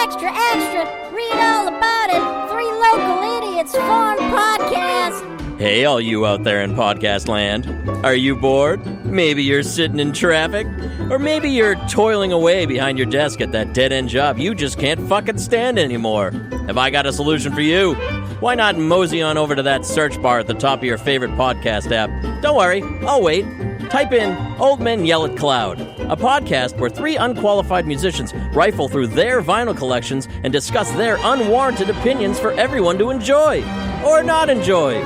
Extra, extra! Read all about it! 3 local idiots form podcast! Hey, all you out there in podcast land. Are you bored? Maybe you're sitting in traffic? Or maybe you're toiling away behind your desk at that dead-end job you just can't fucking stand anymore. Have I got a solution for you? Why not mosey on over to that search bar at the top of your favorite podcast app? Don't worry, I'll wait. Type in Old Men Yell at Cloud, a podcast where 3 unqualified musicians rifle through their vinyl collections and discuss their unwarranted opinions for everyone to enjoy or not enjoy.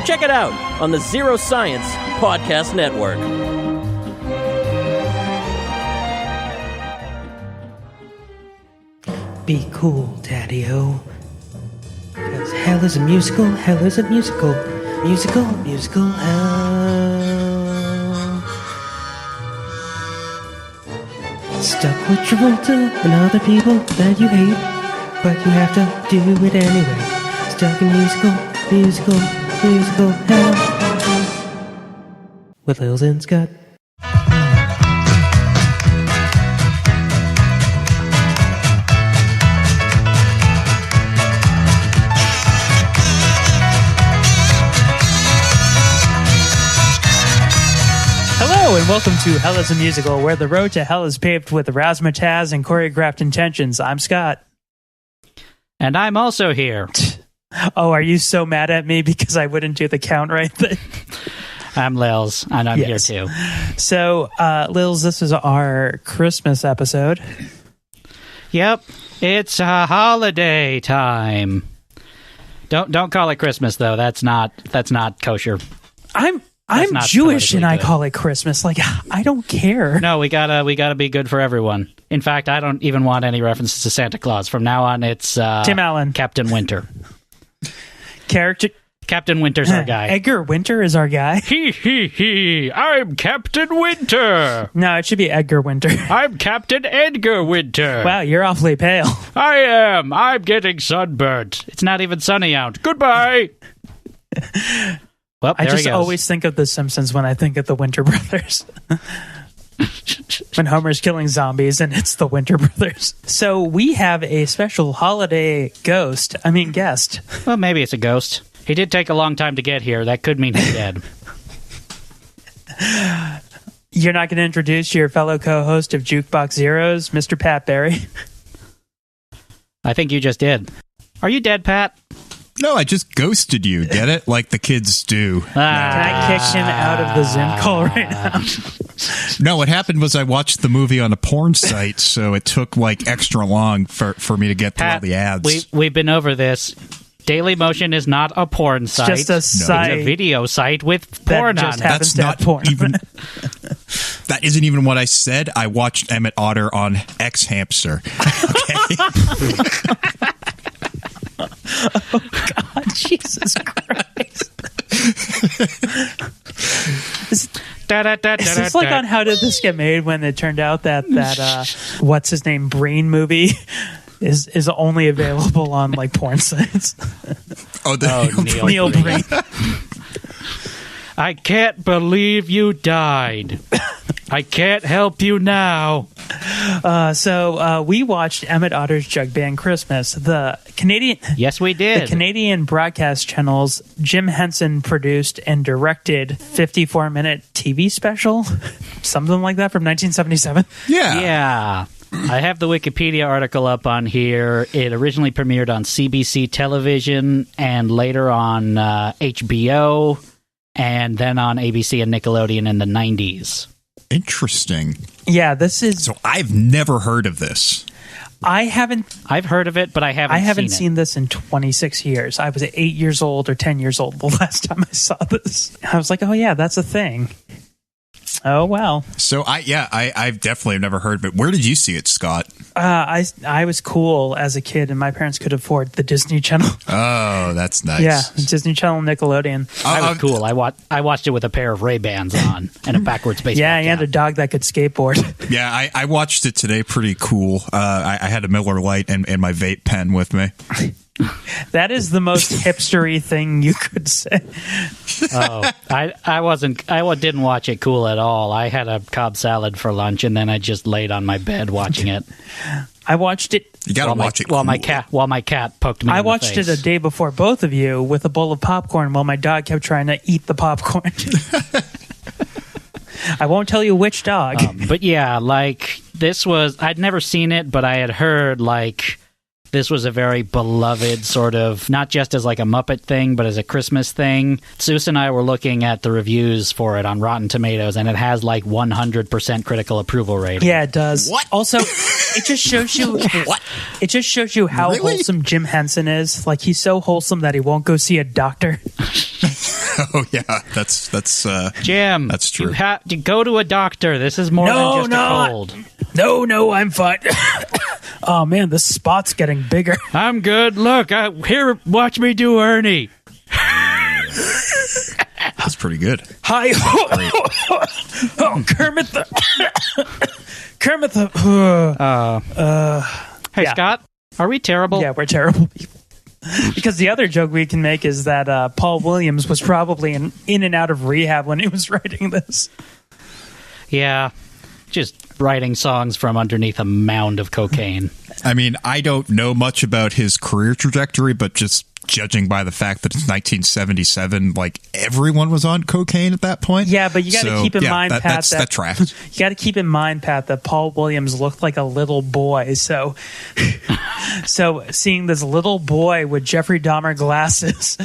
Check it out on the Zero Science Podcast Network. Be cool, Daddy-O. Because hell is a musical, hell is a musical. Musical, musical hell. Stuck with Travolta and other people that you hate, but you have to do it anyway. Stuck in musical, musical, musical hell. With Lilz and Scott. Hello and welcome to Hell is a Musical, where the road to hell is paved with razzmatazz and choreographed intentions. I'm Scott. And I'm also here. Oh, are you so mad at me because I wouldn't do the count right then? I'm Lilz, and I'm here too. So, Lilz, this is our Christmas episode. Yep, it's a holiday time. Don't call it Christmas though. That's not kosher. I'm Jewish and I call it Christmas. Like, I don't care. No, we gotta be good for everyone. In fact, I don't even want any references to Santa Claus. From now on, it's Tim Allen, Captain Winter. Captain Winter's our guy. Edgar Winter is our guy. He. I'm Captain Winter. No, it should be Edgar Winter. I'm Captain Edgar Winter. Wow, you're awfully pale. I am. I'm getting sunburnt. It's not even sunny out. Goodbye. Well, I just always think of The Simpsons when I think of the Winter Brothers. When Homer's killing zombies and it's the Winter Brothers. So we have a special holiday guest. Well, maybe it's a ghost. He did take a long time to get here. That could mean he's dead. You're not going to introduce your fellow co-host of Jukebox Zeroes, Mr. Pat Barry? I think you just did. Are you dead, Pat? No, I just ghosted you, get it? Like the kids do. Can I kick him out of the Zoom call right now? No, what happened was I watched the movie on a porn site, so it took like extra long for me to get through all the ads. We've been over this. Daily Motion is not a porn site. It's just a site. It's a video site with porn on it. That's not porn. That isn't even what I said. I watched Emmet Otter on X Hamster. Okay. Oh, God, Jesus Christ. Is this like on How Did This Get Made when it turned out that what's his name, Brain movie is only available on like porn sites? Neil Brain. I can't believe you died. I can't help you now. So we watched Emmet Otter's Jug-Band Christmas. The Canadian... Yes, we did. The Canadian broadcast channel's Jim Henson produced and directed 54-minute TV special. Something like that from 1977. Yeah. I have the Wikipedia article up on here. It originally premiered on CBC television and later on HBO and then on ABC and Nickelodeon in the 90s. Interesting. Yeah, this is... So I've never heard of this. I've heard of it, but I haven't seen this in 26 years. I was 8 years old or 10 years old the last time I saw this. I was like, oh yeah, that's a thing. Oh, wow. So I've definitely never heard of it. Where did you see it, Scott? I was cool as a kid, and my parents could afford the Disney Channel. Oh, that's nice. Yeah, Disney Channel, Nickelodeon. I was cool. I watched it with a pair of Ray-Bans on and a backwards baseball cap. Yeah, and a dog that could skateboard. Yeah, I watched it today. Pretty cool. I had a Miller Lite and my vape pen with me. That is the most hipstery thing you could say. Oh, I didn't watch it cool at all. I had a Cobb salad for lunch, and then I just laid on my bed watching it. I watched it. You gotta watch it. While my cat poked me. I in the watched face. it a day before both of you with a bowl of popcorn while my dog kept trying to eat the popcorn. I won't tell you which dog. But yeah, like this was, I'd never seen it, but I had heard like this was a very beloved sort of, not just as like a Muppet thing, but as a Christmas thing. Zeus and I were looking at the reviews for it on Rotten Tomatoes, and it has like 100% critical approval rating. Yeah, it does. What? Also, it just shows you What? It just shows you how Really? wholesome Jim Henson is. Like, he's so wholesome that he won't go see a doctor. Oh yeah, that's Jim, That's true. You have to go to a doctor. This is more than just a cold. No, I'm fine. Oh man, this spot's getting bigger. I'm good. Look, here, watch me do Ernie. that's pretty good. Hi. Oh, Kermit the Hey, Yeah. Scott, are we terrible? Yeah, we're terrible people. Because the other joke we can make is that Paul Williams was probably in and out of rehab when he was writing this. Yeah, just writing songs from underneath a mound of cocaine. I mean, I don't know much about his career trajectory, but just judging by the fact that it's 1977, like everyone was on cocaine at that point. Yeah, but you got to keep in mind, Pat, that tracks. You got to keep in mind, Pat, that Paul Williams looked like a little boy. So seeing this little boy with Jeffrey Dahmer glasses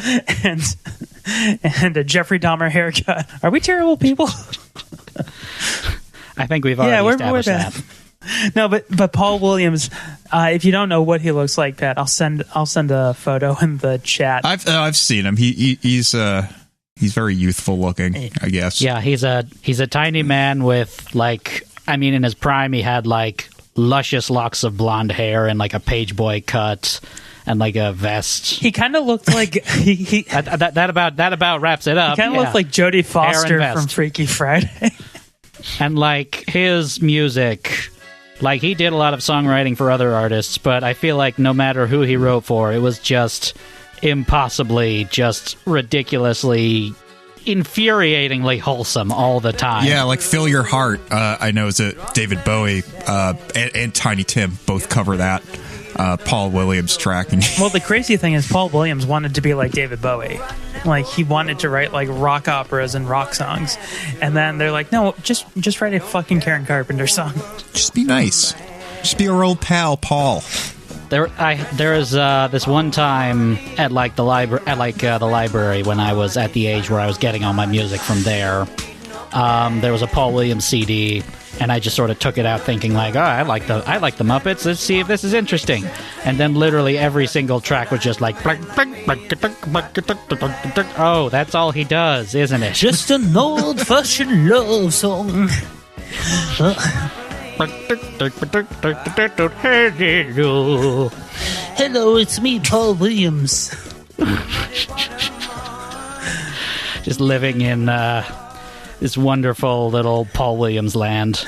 and a Jeffrey Dahmer haircut, are we terrible people? I think we've already established bad. that. No, but Paul Williams. If you don't know what he looks like, Pat, I'll send a photo in the chat. I've seen him. He's very youthful looking, I guess. Yeah, he's a tiny man with like, I mean, in his prime, he had like luscious locks of blonde hair and like a page boy cut and like a vest. He kind of looked like he That about wraps it up. kind of looked like Jodie Foster vest. from Freaky Friday. And like his music, like he did a lot of songwriting for other artists, but I feel like no matter who he wrote for, it was just impossibly, just ridiculously, infuriatingly wholesome all the time. Yeah, like Fill Your Heart, I know is it David Bowie and Tiny Tim both cover that Paul Williams track. Well, the crazy thing is Paul Williams wanted to be like David Bowie. Like, he wanted to write like rock operas and rock songs. And then they're like, no, just write a fucking Karen Carpenter song. Just be nice. Just be our old pal, Paul. There was this one time at like the library when I was at the age where I was getting all my music from there. There was a Paul Williams CD, and I just sort of took it out thinking like, oh, I like the Muppets. Let's see if this is interesting. And then literally every single track was just like, oh, that's all he does, isn't it? Just an old-fashioned love song. Hello, it's me, Paul Williams. Just living in this wonderful little Paul Williams land.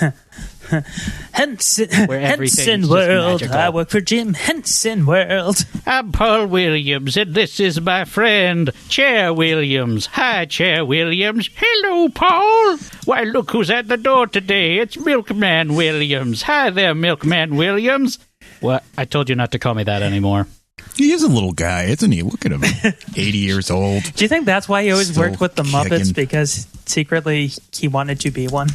Henson everything's just World. magical. I work for Jim Henson World. I'm Paul Williams, and this is my friend, Chair Williams. Hi, Chair Williams. Hello, Paul. Why, look who's at the door today. It's Milkman Williams. Hi there, Milkman Williams. Well, I told you not to call me that anymore. He is a little guy, isn't he? Look at him. 80 years old. Do you think that's why he always Still worked with the Muppets? kicking. Because secretly he wanted to be one?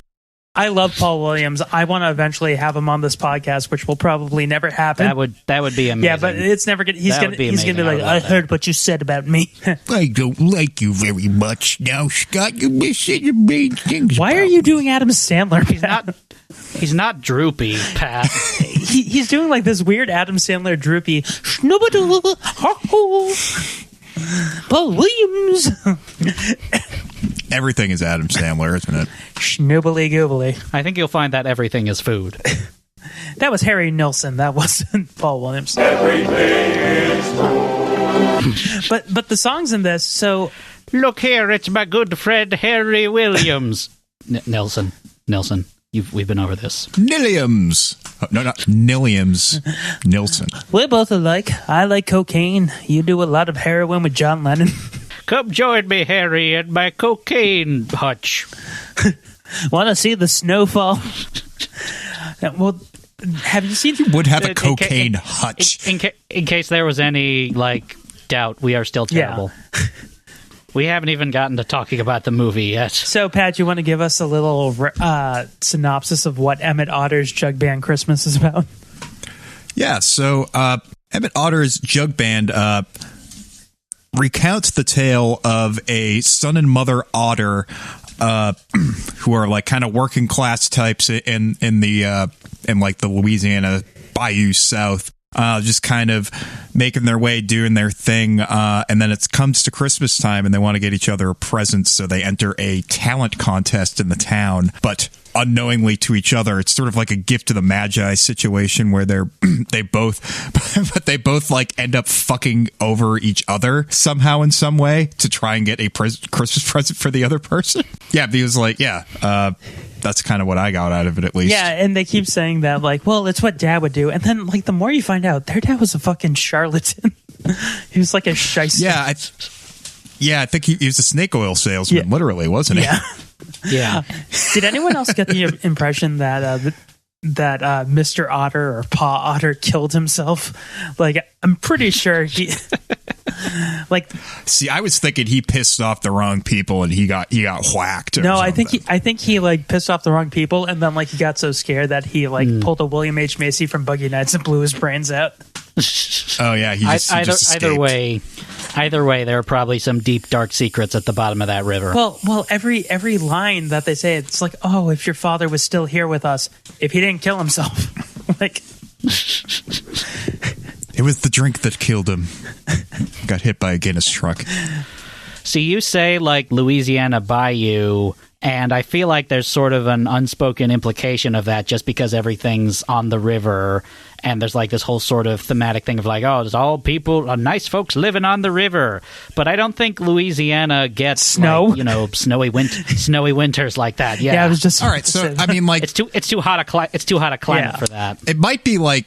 I love Paul Williams. I want to eventually have him on this podcast, which will probably never happen. That would be amazing. Yeah, but it's never gonna. He's That gonna. would be He's gonna be amazing. like, I I would love heard what you said about me. I don't like you very much now, Scott. You missing the main things. Why are you doing Adam Sandler? Pat? He's not droopy, Pat. He's doing like this weird Adam Sandler droopy. Paul Williams. Everything is Adam Sandler, isn't it? Schnoobly goobly. I think you'll find that everything is food. That was Harry Nilsson. That wasn't Paul Williams. But the songs in this, so Look here, it's my good friend Harry Williams. Nelson. We've been over this. Nilliams. No, not Nilliams. Nilsson. we're both alike. I like cocaine. You do a lot of heroin with John Lennon. Come join me, Harry, in my cocaine hutch. Want to see the snowfall? Well, have you seen? Would have a cocaine hutch. In case there was any doubt, we are still terrible. Yeah. We haven't even gotten to talking about the movie yet. So, Pat, you want to give us a little synopsis of what Emmet Otter's Jug-Band Christmas is about? Yeah, so Emmet Otter's Jug-Band recounts the tale of a son and mother otter who are kind of working class types in the Louisiana Bayou South. Just kind of making their way, doing their thing, and then it comes to Christmas time and they want to get each other a present, so they enter a talent contest in the town, but unknowingly to each other. It's sort of like a Gift of the Magi situation where they both end up fucking over each other somehow in some way to try and get a Christmas present for the other person. Yeah, because that's kind of what I got out of it, at least. Yeah, and they keep saying that, well, it's what Dad would do. And then, the more you find out, their dad was a fucking charlatan. He was like a shyster. Yeah, I think he was a snake oil salesman, literally, wasn't he? Yeah. Yeah. Did anyone else get the impression that Mr. Otter or Pa Otter killed himself? I'm pretty sure he... See, I was thinking he pissed off the wrong people and he got whacked. No, I think he pissed off the wrong people, and then he got so scared that he pulled a William H. Macy from Boogie Nights and blew his brains out. Oh yeah, he just escaped. Either way, there are probably some deep dark secrets at the bottom of that river. Well, every line that they say, it's oh, if your father was still here with us, if he didn't kill himself, It was the drink that killed him. Got hit by a Guinness truck. See, you say Louisiana Bayou, and I feel like there's sort of an unspoken implication of that just because everything's on the river, and there's this whole sort of thematic thing of there's all people, nice folks living on the river. But I don't think Louisiana gets snow, snowy winters like that. Yeah, I was just all right. So I mean, it's too hot a climate for that. It might be it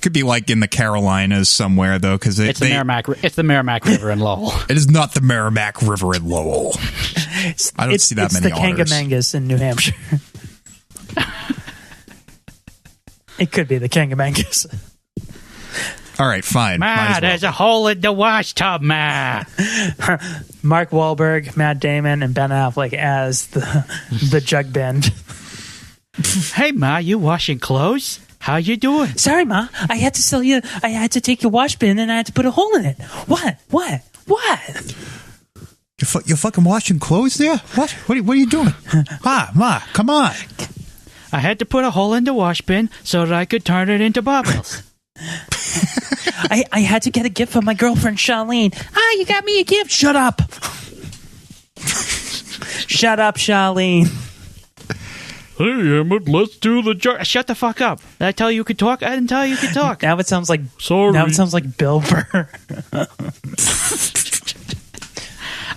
could be in the Carolinas somewhere though, because it's the Merrimack River in Lowell. It is not the Merrimack River in Lowell. I don't see that many otters. It's the Kangamangas in New Hampshire. It could be the Kangamangas. All right, fine. There's a hole in the washtub, Ma. Mark Wahlberg, Matt Damon, and Ben Affleck as the Jug-Band. Hey, Ma, you washing clothes? How you doing? Sorry, Ma. I had to take your wash bin and I had to put a hole in it. What? You're fucking washing clothes there? What? What are you doing? Ma, come on. I had to put a hole in the wash bin so that I could turn it into bubbles. I had to get a gift from my girlfriend, Charlene. You got me a gift. Shut up. Shut up, Charlene. Hey, Emmett, let's do the jar. Shut the fuck up. Did I tell you could talk? I didn't tell you could talk. Now it sounds like... Sorry. Now it sounds like Bill Burr.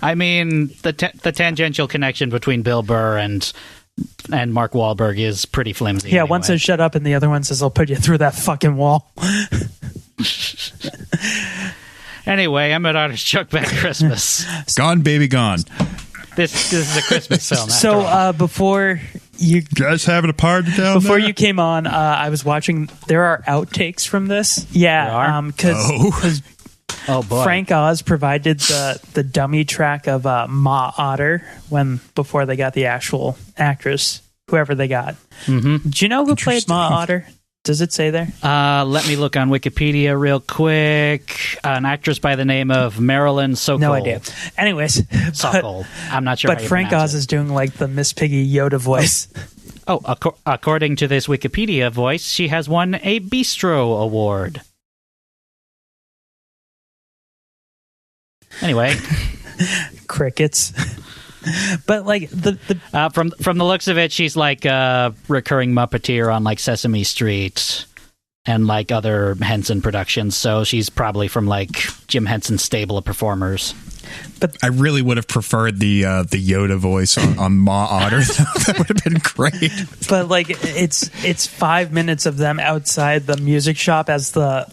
I mean, the tangential connection between Bill Burr and Mark Wahlberg is pretty flimsy. Yeah, anyway. one says shut up and the other one says I'll put you through that fucking wall. Anyway, Emmet Otter's Jug-Band Christmas. Gone, baby, gone. This is a Christmas film. So before you guys having a party down before there? you came on, I was watching. There are outtakes from this. Yeah, because oh boy, Frank Oz provided the dummy track of Ma Otter before they got the actual actress, whoever they got. Mm-hmm. Do you know who played Ma Otter? Does it say there? Let me look on Wikipedia real quick. An actress by the name of Marilyn Sokol. No idea. Anyways, Sokol. I'm not sure. But Frank Oz is doing the Miss Piggy Yoda voice. Oh, according to this Wikipedia voice, she has won a Bistro Award. Anyway, crickets. But from the looks of it, she's a recurring Muppeteer on Sesame Street and other Henson productions. So she's probably from Jim Henson's stable of performers. But I really would have preferred the Yoda voice on Ma Otter. That would have been great. But it's 5 minutes of them outside the music shop as the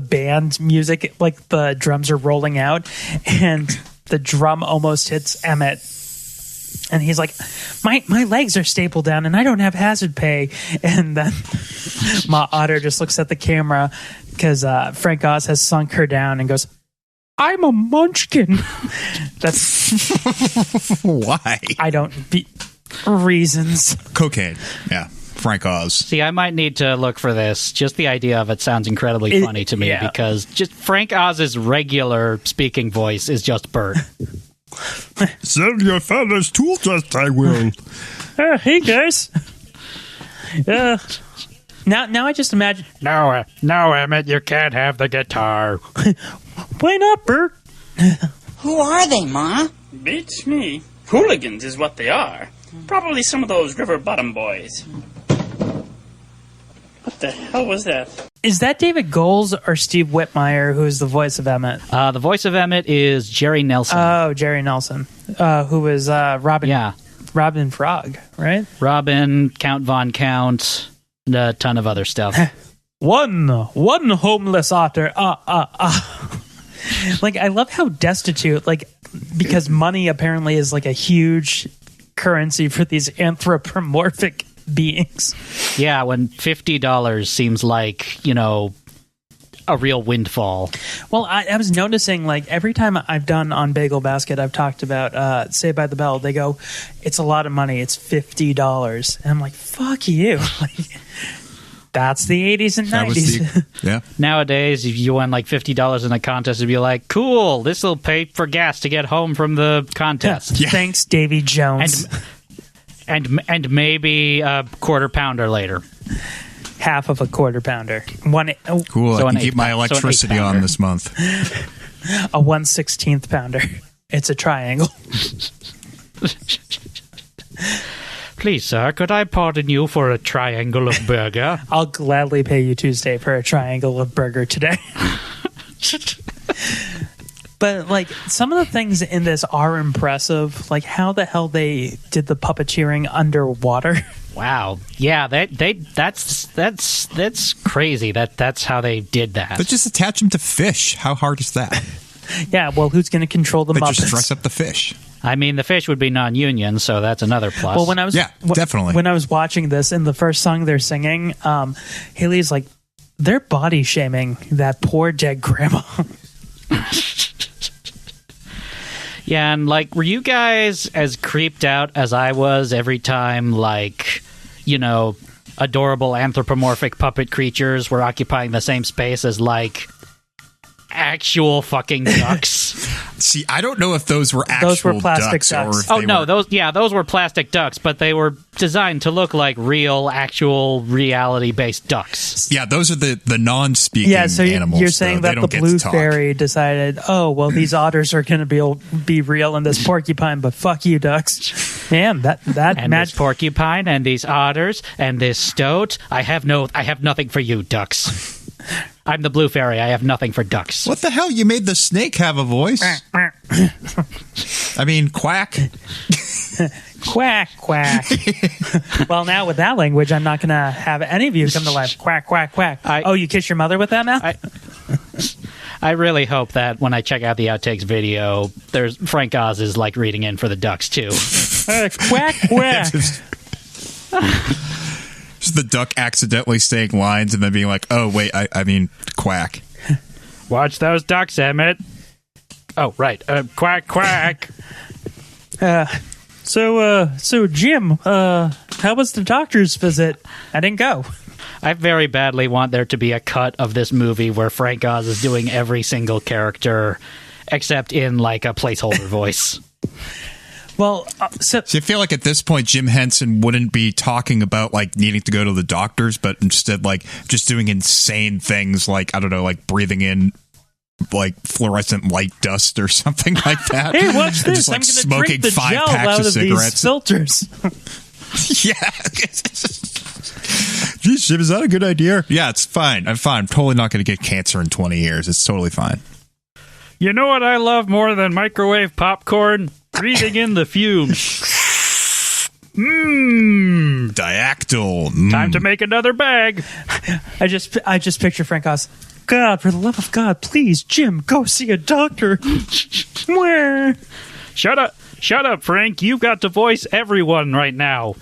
band music, the drums are rolling out, and the drum almost hits Emmet And he's like, my legs are stapled down and I don't have hazard pay. And then Ma Otter just looks at the camera because Frank Oz has sunk her down and goes, I'm a munchkin. That's Why? Reasons. Cocaine. Yeah. Frank Oz. See, I might need to look for this. Just the idea of it sounds incredibly funny to me because just Frank Oz's regular speaking voice is just Bert. Sell your father's tool test, I will. Hey, guys. Now I just imagine... No, Emmett, you can't have the guitar. Why not, Bert? Who are they, Ma? Beats me. Hooligans is what they are. Probably some of those river bottom boys. What the hell was that? Is that David Goles or Steve Whitmire, who is the voice of Emmet? The voice of Emmet is Jerry Nelson. Oh, Jerry Nelson, who was Robin. Yeah, Robin Frog, right? Robin, Count Von Count, and a ton of other stuff. One homeless otter. Like, I love how destitute. Like, because money apparently is like a huge currency for these anthropomorphic beings. Yeah, when $50 seems like, a real windfall. Well, I was noticing, like, every time I've done on Bagel Basket, I've talked about Saved by the Bell. They go, it's a lot of money. It's $50. And I'm like, fuck you. Like, that's the 80s and 90s. Yeah. Nowadays, if you won like $50 in a contest, it'd be like, cool, this will pay for gas to get home from the contest. Yeah. Thanks, Davy Jones. And maybe a quarter pounder later. Half of a quarter pounder. Cool. So I can keep my electricity on this month. A 1/16 pounder. It's a triangle. Please, sir, could I pardon you for a triangle of burger? I'll gladly pay you Tuesday for a triangle of burger today. But, like, some of the things in this are impressive. Like, how the hell they did the puppeteering underwater. Wow. Yeah, that's crazy. That's how they did that. But just attach them to fish. How hard is that? Yeah, well, who's going to control the Muppets? Just dress up the fish. I mean, the fish would be non-union, so that's another plus. Well, definitely. When I was watching this, in the first song they're singing, Haley's like, they're body shaming that poor dead grandma. Yeah, and like, were you guys as creeped out as I was every time, like, adorable anthropomorphic puppet creatures were occupying the same space as, like, actual fucking ducks? See, I don't know if those were actual plastic ducks. Those were plastic ducks, but they were designed to look like real, actual, reality-based ducks. Yeah, those are the non-speaking animals. You're saying that the blue fairy decided, oh, well, these otters are going to be real in this porcupine, but fuck you, ducks. Man, that and this porcupine and these otters and this stoat, I have nothing for you, ducks. I'm the blue fairy. I have nothing for ducks. What the hell? You made the snake have a voice? I mean, quack. Quack, quack. Well, now with that language, I'm not going to have any of you come to life. Quack, quack, quack. You kiss your mother with that now? I really hope that when I check out the outtakes video, there's Frank Oz is like reading in for the ducks too. Quack, quack. Just the duck accidentally saying lines and then being like, oh, wait, I mean, quack. Watch those ducks, Emmett. Oh, right. Quack, quack. So Jim, how was the doctor's visit? I didn't go. I very badly want there to be a cut of this movie where Frank Oz is doing every single character except in, like, a placeholder voice. Well, so I feel like at this point, Jim Henson wouldn't be talking about, like, needing to go to the doctors, but instead, like, just doing insane things like, I don't know, like breathing in, like, fluorescent light dust or something like that. Hey, watch this. Just, like, I'm going to smoking drink the 5 gel packs out of of cigarettes. these filters. Yeah. Geez, Jim, is that a good idea? Yeah, it's fine. I'm fine. I'm totally not going to get cancer in 20 years. It's totally fine. You know what I love more than microwave popcorn? Breathing in the fumes. Diactyl. Time to make another bag. I just picture Frank Oz. God, for the love of God, please, Jim, go see a doctor. Where? Shut up. Shut up, Frank. You've got to voice everyone right now.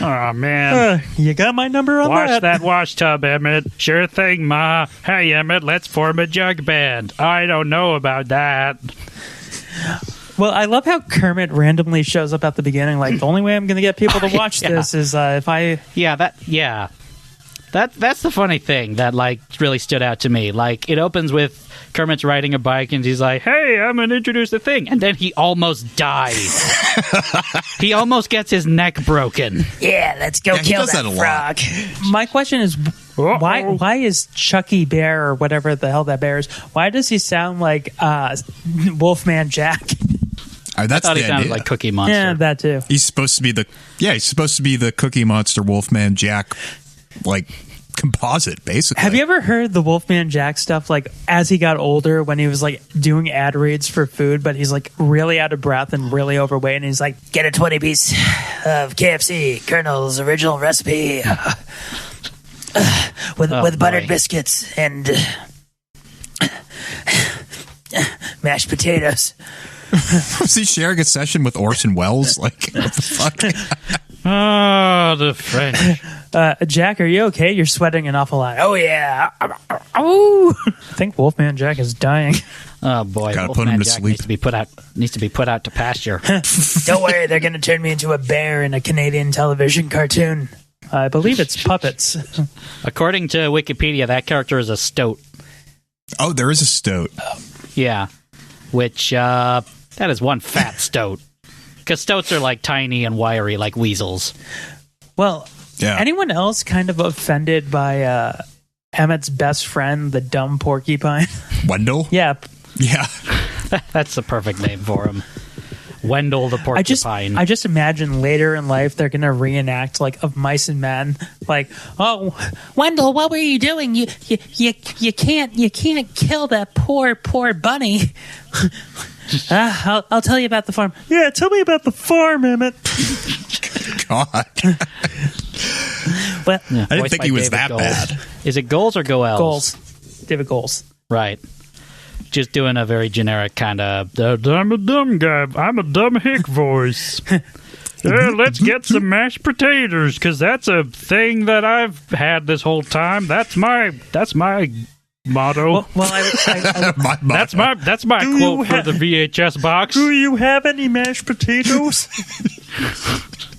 Oh, man. You got my number on Wash that. that wash tub, Emmett. Sure thing, Ma. Hey, Emmett, let's form a Jug-Band. I don't know about that. Well, I love how Kermit randomly shows up at the beginning. Like, the only way I'm going to get people to watch this is if I... Yeah. That's the funny thing that, like, really stood out to me. Like, it opens with Kermit's riding a bike, and he's like, hey, I'm going to introduce the thing. And then he almost dies. He almost gets his neck broken. Yeah, let's go kill that frog. My question is, why is Chucky Bear, or whatever the hell that bear is, why does he sound like Wolfman Jack? That's I thought he the sounded idea. like Cookie Monster. Yeah, that too. He's supposed to be the Cookie Monster Wolfman Jack, like, composite, basically. Have you ever heard the Wolfman Jack stuff, like, as he got older, when he was, like, doing ad reads for food, but he's, like, really out of breath and really overweight, and he's like, Get a 20-piece of KFC, Colonel's original recipe, with buttered biscuits and mashed potatoes. Was he sharing a session with Orson Welles? Like, what the fuck? Oh, the French. Jack, are you okay? You're sweating an awful lot. Oh, yeah. Oh, I think Wolfman Jack is dying. Oh boy, Gotta put Wolfman him to Jack sleep. Needs to be put out to pasture. Don't worry, they're going to turn me into a bear in a Canadian television cartoon. I believe it's puppets. According to Wikipedia, that character is a stoat. Oh, there is a stoat. Yeah, which that is one fat stoat. Because stoats are like tiny and wiry, like weasels. Well, Yeah. anyone else kind of offended by Emmett's best friend, the dumb porcupine? Wendell? Yeah. Yeah. That's the perfect name for him. Wendell the porcupine. I just imagine later in life they're gonna reenact like Of Mice and Men, like, oh, Wendell, what were you doing? You can't kill that poor bunny. I'll tell you about the farm. Yeah, tell me about the farm, Emmett. God. Well, I didn't Voiced think by he was David that Gold. bad. Is it Goals or Goels? Goals. David Goals. Right. Just doing a very generic kind of, I'm a dumb guy. I'm a dumb hick voice. Yeah, let's get some mashed potatoes, because that's a thing that I've had this whole time. That's my motto. Well, I That's my Do quote you for the VHS box. do you have any mashed potatoes?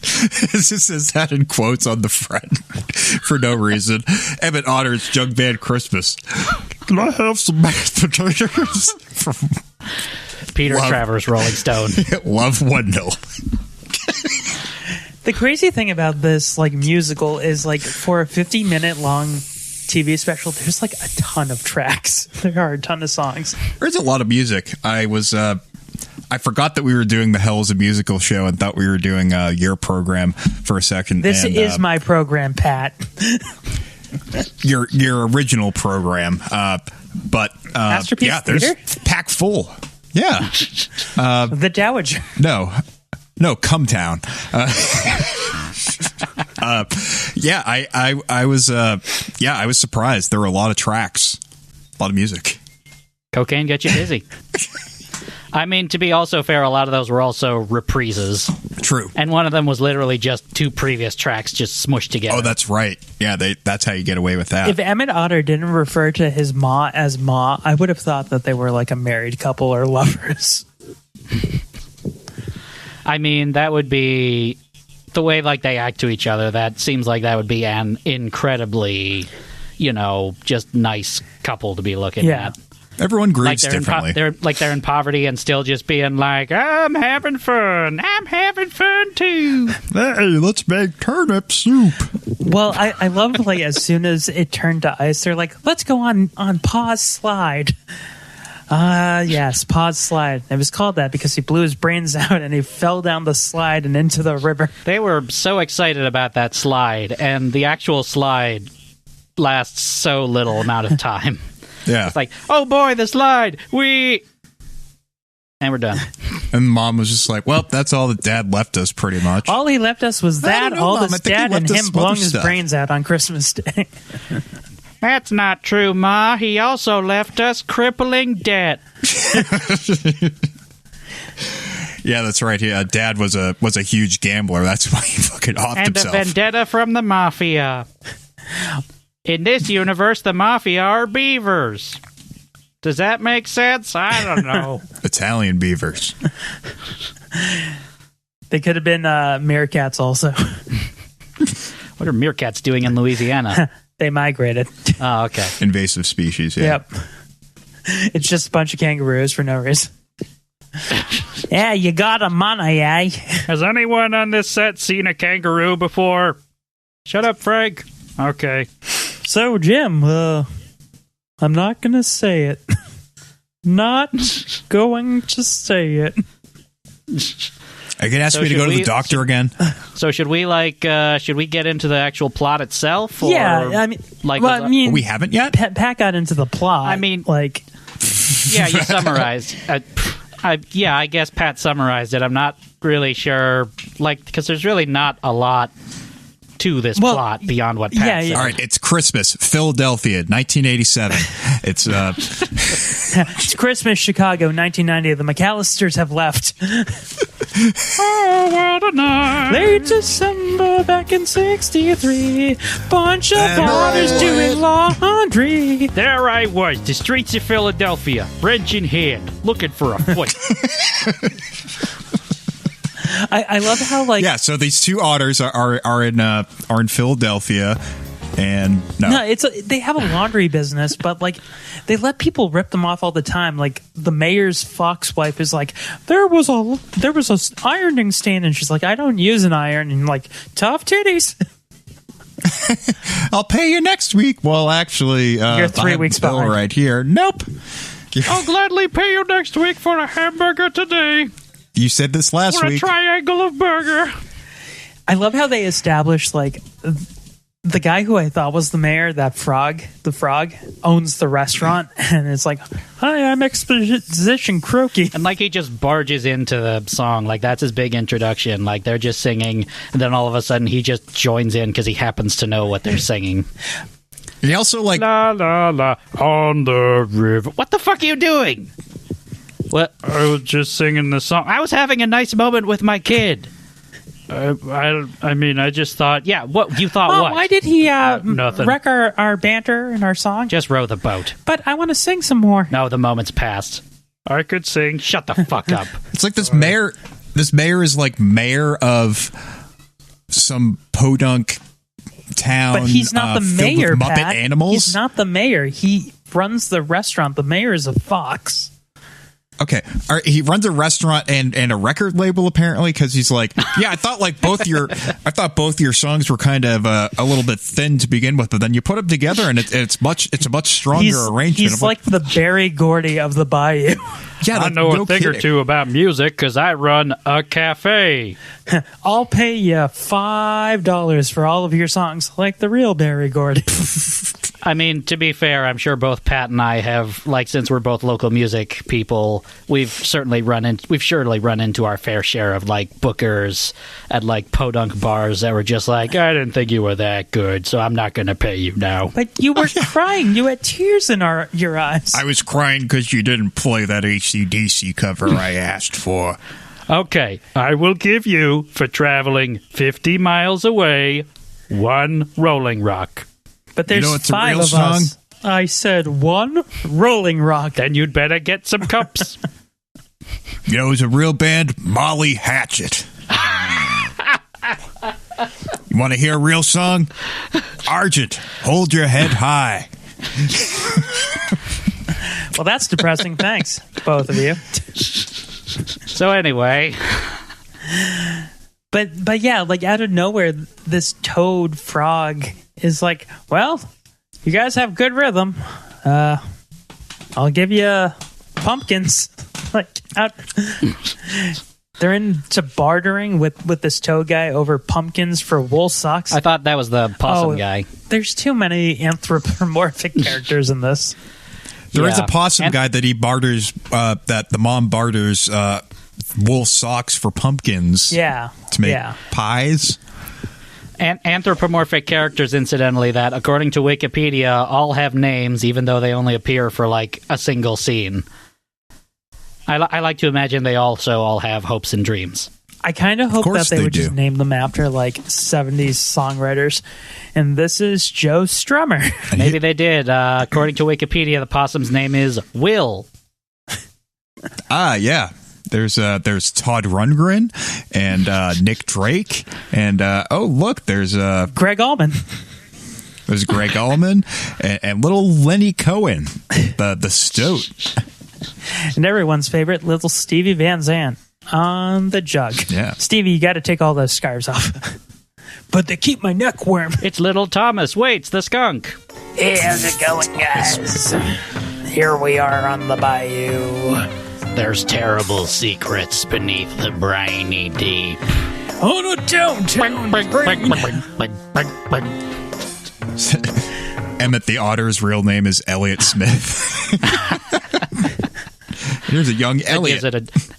It just says that in quotes on the front for no reason. Emmet Otter's Jug-Band Christmas. Can I have some mashed potatoes? From Peter Travers, Rolling Stone. Love Wendell. The crazy thing about this like musical is like for a 50-minute long TV special, there's like a ton of tracks. There are a ton of songs. There's a lot of music. I forgot that we were doing the Hell is a Musical show and thought we were doing your program for a second. This is my program, Pat. your original program. But Masterpiece yeah, there's Theater? packed full. Yeah. The Dowager. No, Cumtown. I was surprised. There were a lot of tracks, a lot of music. Cocaine gets you busy. I mean, to be also fair, a lot of those were also reprises. True. And one of them was literally just two previous tracks just smushed together. Oh, that's right. Yeah, that's how you get away with that. If Emmet Otter didn't refer to his ma as Ma, I would have thought that they were like a married couple or lovers. I mean, that would be the way like they act to each other. That seems like that would be an incredibly, just nice couple to be looking at. Everyone grieves Like differently. they're in poverty and still just being like, I'm having fun. I'm having fun too. Hey, let's make turnip soup. Well, I love like as soon as it turned to ice, they're like, let's go on pause slide. Yes, pause slide. It was called that because he blew his brains out and he fell down the slide and into the river. They were so excited about that slide, and the actual slide lasts so little amount of time. Yeah. It's like, oh boy, the slide. And we're done. And Mom was just like, well, that's all that Dad left us pretty much. All he left us was I that, don't know, all Mom. I this think he dad left and us him some blowing other his stuff. brains out on Christmas Day. That's not true, Ma. He also left us crippling debt. Yeah, that's right. Yeah, Dad was a huge gambler. That's why he fucking offed And himself. a vendetta from the mafia. In this universe, the mafia are beavers. Does that make sense? I don't know. Italian beavers. They could have been meerkats also. What are meerkats doing in Louisiana? They migrated. Oh, okay. Invasive species, yeah. Yep. It's just a bunch of kangaroos for no reason. Yeah, you got a money, eh? Has anyone on this set seen a kangaroo before? Shut up, Frank. Okay. So, Jim, I'm not going to say it. Not going to say it. Are you going to ask me to go to the doctor again? So should we get into the actual plot itself? Or Yeah, I mean, We haven't yet? Pat got into the plot. I mean, like, yeah, you summarized. I guess Pat summarized it. I'm not really sure, because there's really not a lot to this plot beyond what Pat said. All right, it's Christmas, Philadelphia, 1987. It's it's Christmas, Chicago, 1990. The McAllisters have left. Oh, what a night. Late December back in 63. Bunch of daughters doing laundry. There I was, the streets of Philadelphia, wrench in hand, looking for a foot. I love how yeah. So these two otters are in Philadelphia, and they have a laundry business, but they let people rip them off all the time. Like the mayor's fox wife is like, there was a ironing stand, and she's like, I don't use an iron, and tough titties. I'll pay you next week. Well, actually, you're 3 weeks behind. Right here. Nope. I'll gladly pay you next week for a hamburger today. You said this last week. A triangle of burger. I love how they established the guy who I thought was the mayor, the frog, owns the restaurant, and it's like, hi, I'm Exposition Croaky. And he just barges into the song, that's his big introduction. They're just singing, and then all of a sudden he just joins in because he happens to know what they're singing. And he also la la la on the river. What the fuck are you doing? What? I was just singing the song. I was having a nice moment with my kid. I mean, I just thought, yeah, what you thought what? Why did he nothing. Wreck our banter and our song? Just row the boat. But I want to sing some more. No, the moment's passed. I could sing. Shut the fuck up. It's like this mayor. This mayor is mayor of some podunk town. But he's not the mayor, Muppet Pat. animals. He's not the mayor. He runs the restaurant. The mayor is a fox. Okay, all right, he runs a restaurant and a record label apparently because he's like, yeah, I thought both your songs were kind of a little bit thin to begin with, but then you put them together and it's a much stronger arrangement. He's like the Barry Gordy of the Bayou. Yeah, I know a thing or two about music because I run a cafe. I'll pay you $5 for all of your songs, like the real Barry Gordy. I mean, to be fair, I'm sure both Pat and I have, since we're both local music people, we've surely run into our fair share of bookers at podunk bars that were just I didn't think you were that good, so I'm not going to pay you now. But you were crying. You had tears in your eyes. I was crying because you didn't play that AC/DC cover I asked for. Okay, I will give you, for traveling 50 miles away, 1 Rolling Rock. But there's it's 5 a real of song? us. I said 1 Rolling Rock. Then you'd better get some cups. It's a real band, Molly Hatchet. You want to hear a real song? Argent, Hold Your Head High. Well, that's depressing. Thanks, both of you. So anyway... But yeah, out of nowhere, this toad frog is well, you guys have good rhythm. I'll give you pumpkins. They're into bartering with this toad guy over pumpkins for wool socks. I thought that was the possum guy. There's too many anthropomorphic characters in this. There is a possum guy that he barters, that the mom barters wool socks for pumpkins. Yeah. To make pies. And anthropomorphic characters, incidentally, that, according to Wikipedia, all have names, even though they only appear for, a single scene. I like to imagine they also all have hopes and dreams. I kind of hope that course they they would just do. name them after like 70s songwriters. And this is Joe Strummer. Maybe they did. According to Wikipedia, the possum's name is Will. Yeah. There's Todd Rundgren and Nick Drake and look, there's Greg Allman. There's Greg Allman and little Lenny Cohen, the stoat. And everyone's favorite, little Stevie Van Zandt on the jug. Yeah. Stevie, you got to take all those scarves off. But they keep my neck warm. It's little Thomas Waits, the skunk. Hey, how's it going, guys? Here we are on the bayou. There's terrible secrets beneath the briny deep. On a downtown train. Emmet the Otter's real name is Elliot Smith. Here's a young Elliot.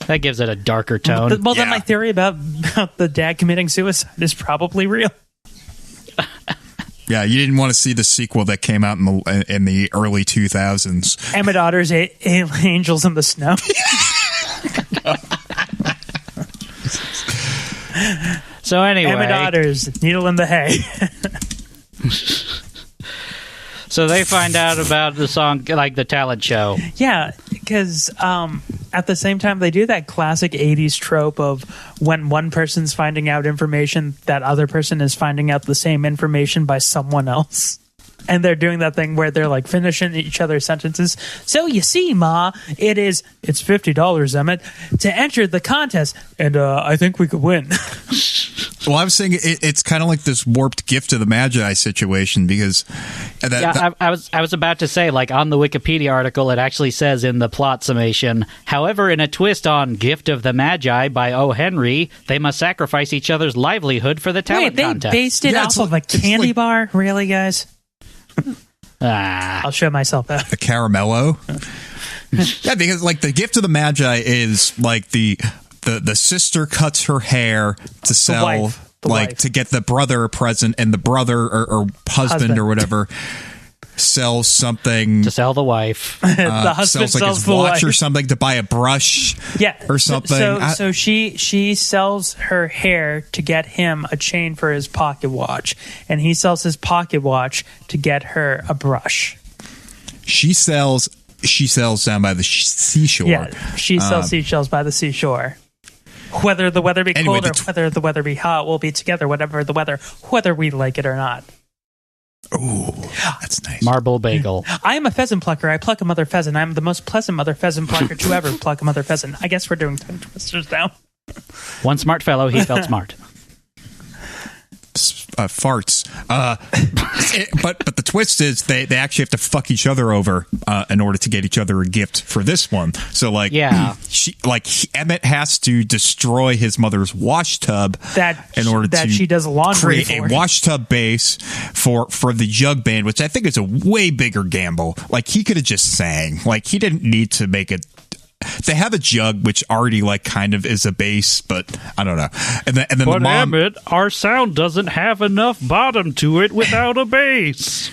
That gives it a darker tone. Well, then Yeah. my theory about the dad committing suicide is probably real. Yeah, you didn't want to see the sequel that came out in the early 2000s. Emmet Otter's Angels in the Snow. So anyway, Emmet Otter's Needle in the Hay. so they find out about the song, like the talent show. Yeah, because at the same time, they do that classic 80s trope of when one person's finding out information, that other person is finding out the same information by someone else. And they're doing that thing where they're like finishing each other's sentences. So you see, Ma, it's $50, Emmett, to enter the contest. And I think we could win. Well, I was saying it's kind of like this warped Gift of the Magi situation because I was about to say, like on the Wikipedia article, it actually says in the plot summation, however, in a twist on Gift of the Magi by O. Henry, they must sacrifice each other's livelihood for the talent contest. They based it Yeah, off it's of a like- it's candy like- bar? Really, guys? Ah. I'll show myself out. the caramello. Yeah, because like the Gift of the Magi is like the sister cuts her hair to sell, wife. The like wife. to get the brother a present, and the brother or husband or whatever sells something. To sell the wife. The husband sells like his the watch wife. or something to buy a brush. Yeah, or something. So she sells her hair to get him a chain for his pocket watch, and he sells his pocket watch to get her a brush. She sells down by the seashore. Yeah, she sells seashells by the seashore. Whether the weather be Anyway, cold or whether the weather be hot, we'll be together. Whatever the weather, whether we like it or not. Ooh, that's nice. Marble bagel. I am a pheasant plucker. I pluck a mother pheasant. I am the most pleasant mother pheasant plucker to ever pluck a mother pheasant. I guess we're doing tongue twisters now. One smart fellow, he felt smart. Farts. But the twist is they actually have to fuck each other over in order to get each other a gift for this one. So like, Yeah. Emmet has to destroy his mother's wash tub that she does laundry create for. a wash tub base for the Jug-Band, which I think is a way bigger gamble. Like he could have just sang. Like he didn't need to make it. They have a jug, which already like kind of is a bass, but I don't know. And then But the mom. Emmett, our sound doesn't have enough bottom to it without a bass.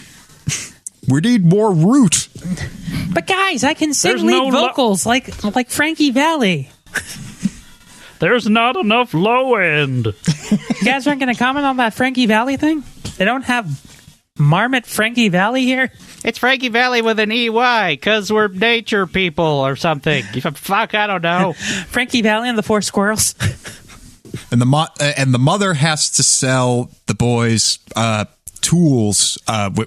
We need more root. But guys, I can sing There's lead no vocals like Frankie Valli. There's not enough low end. You guys aren't going to comment on that Frankie Valli thing? They don't have Marmot Frankie Valli here? It's Frankie Valli with an EY, because we're nature people or something. Fuck, I don't know. Frankie Valli and the Four Squirrels. And the mother has to sell the boys tools,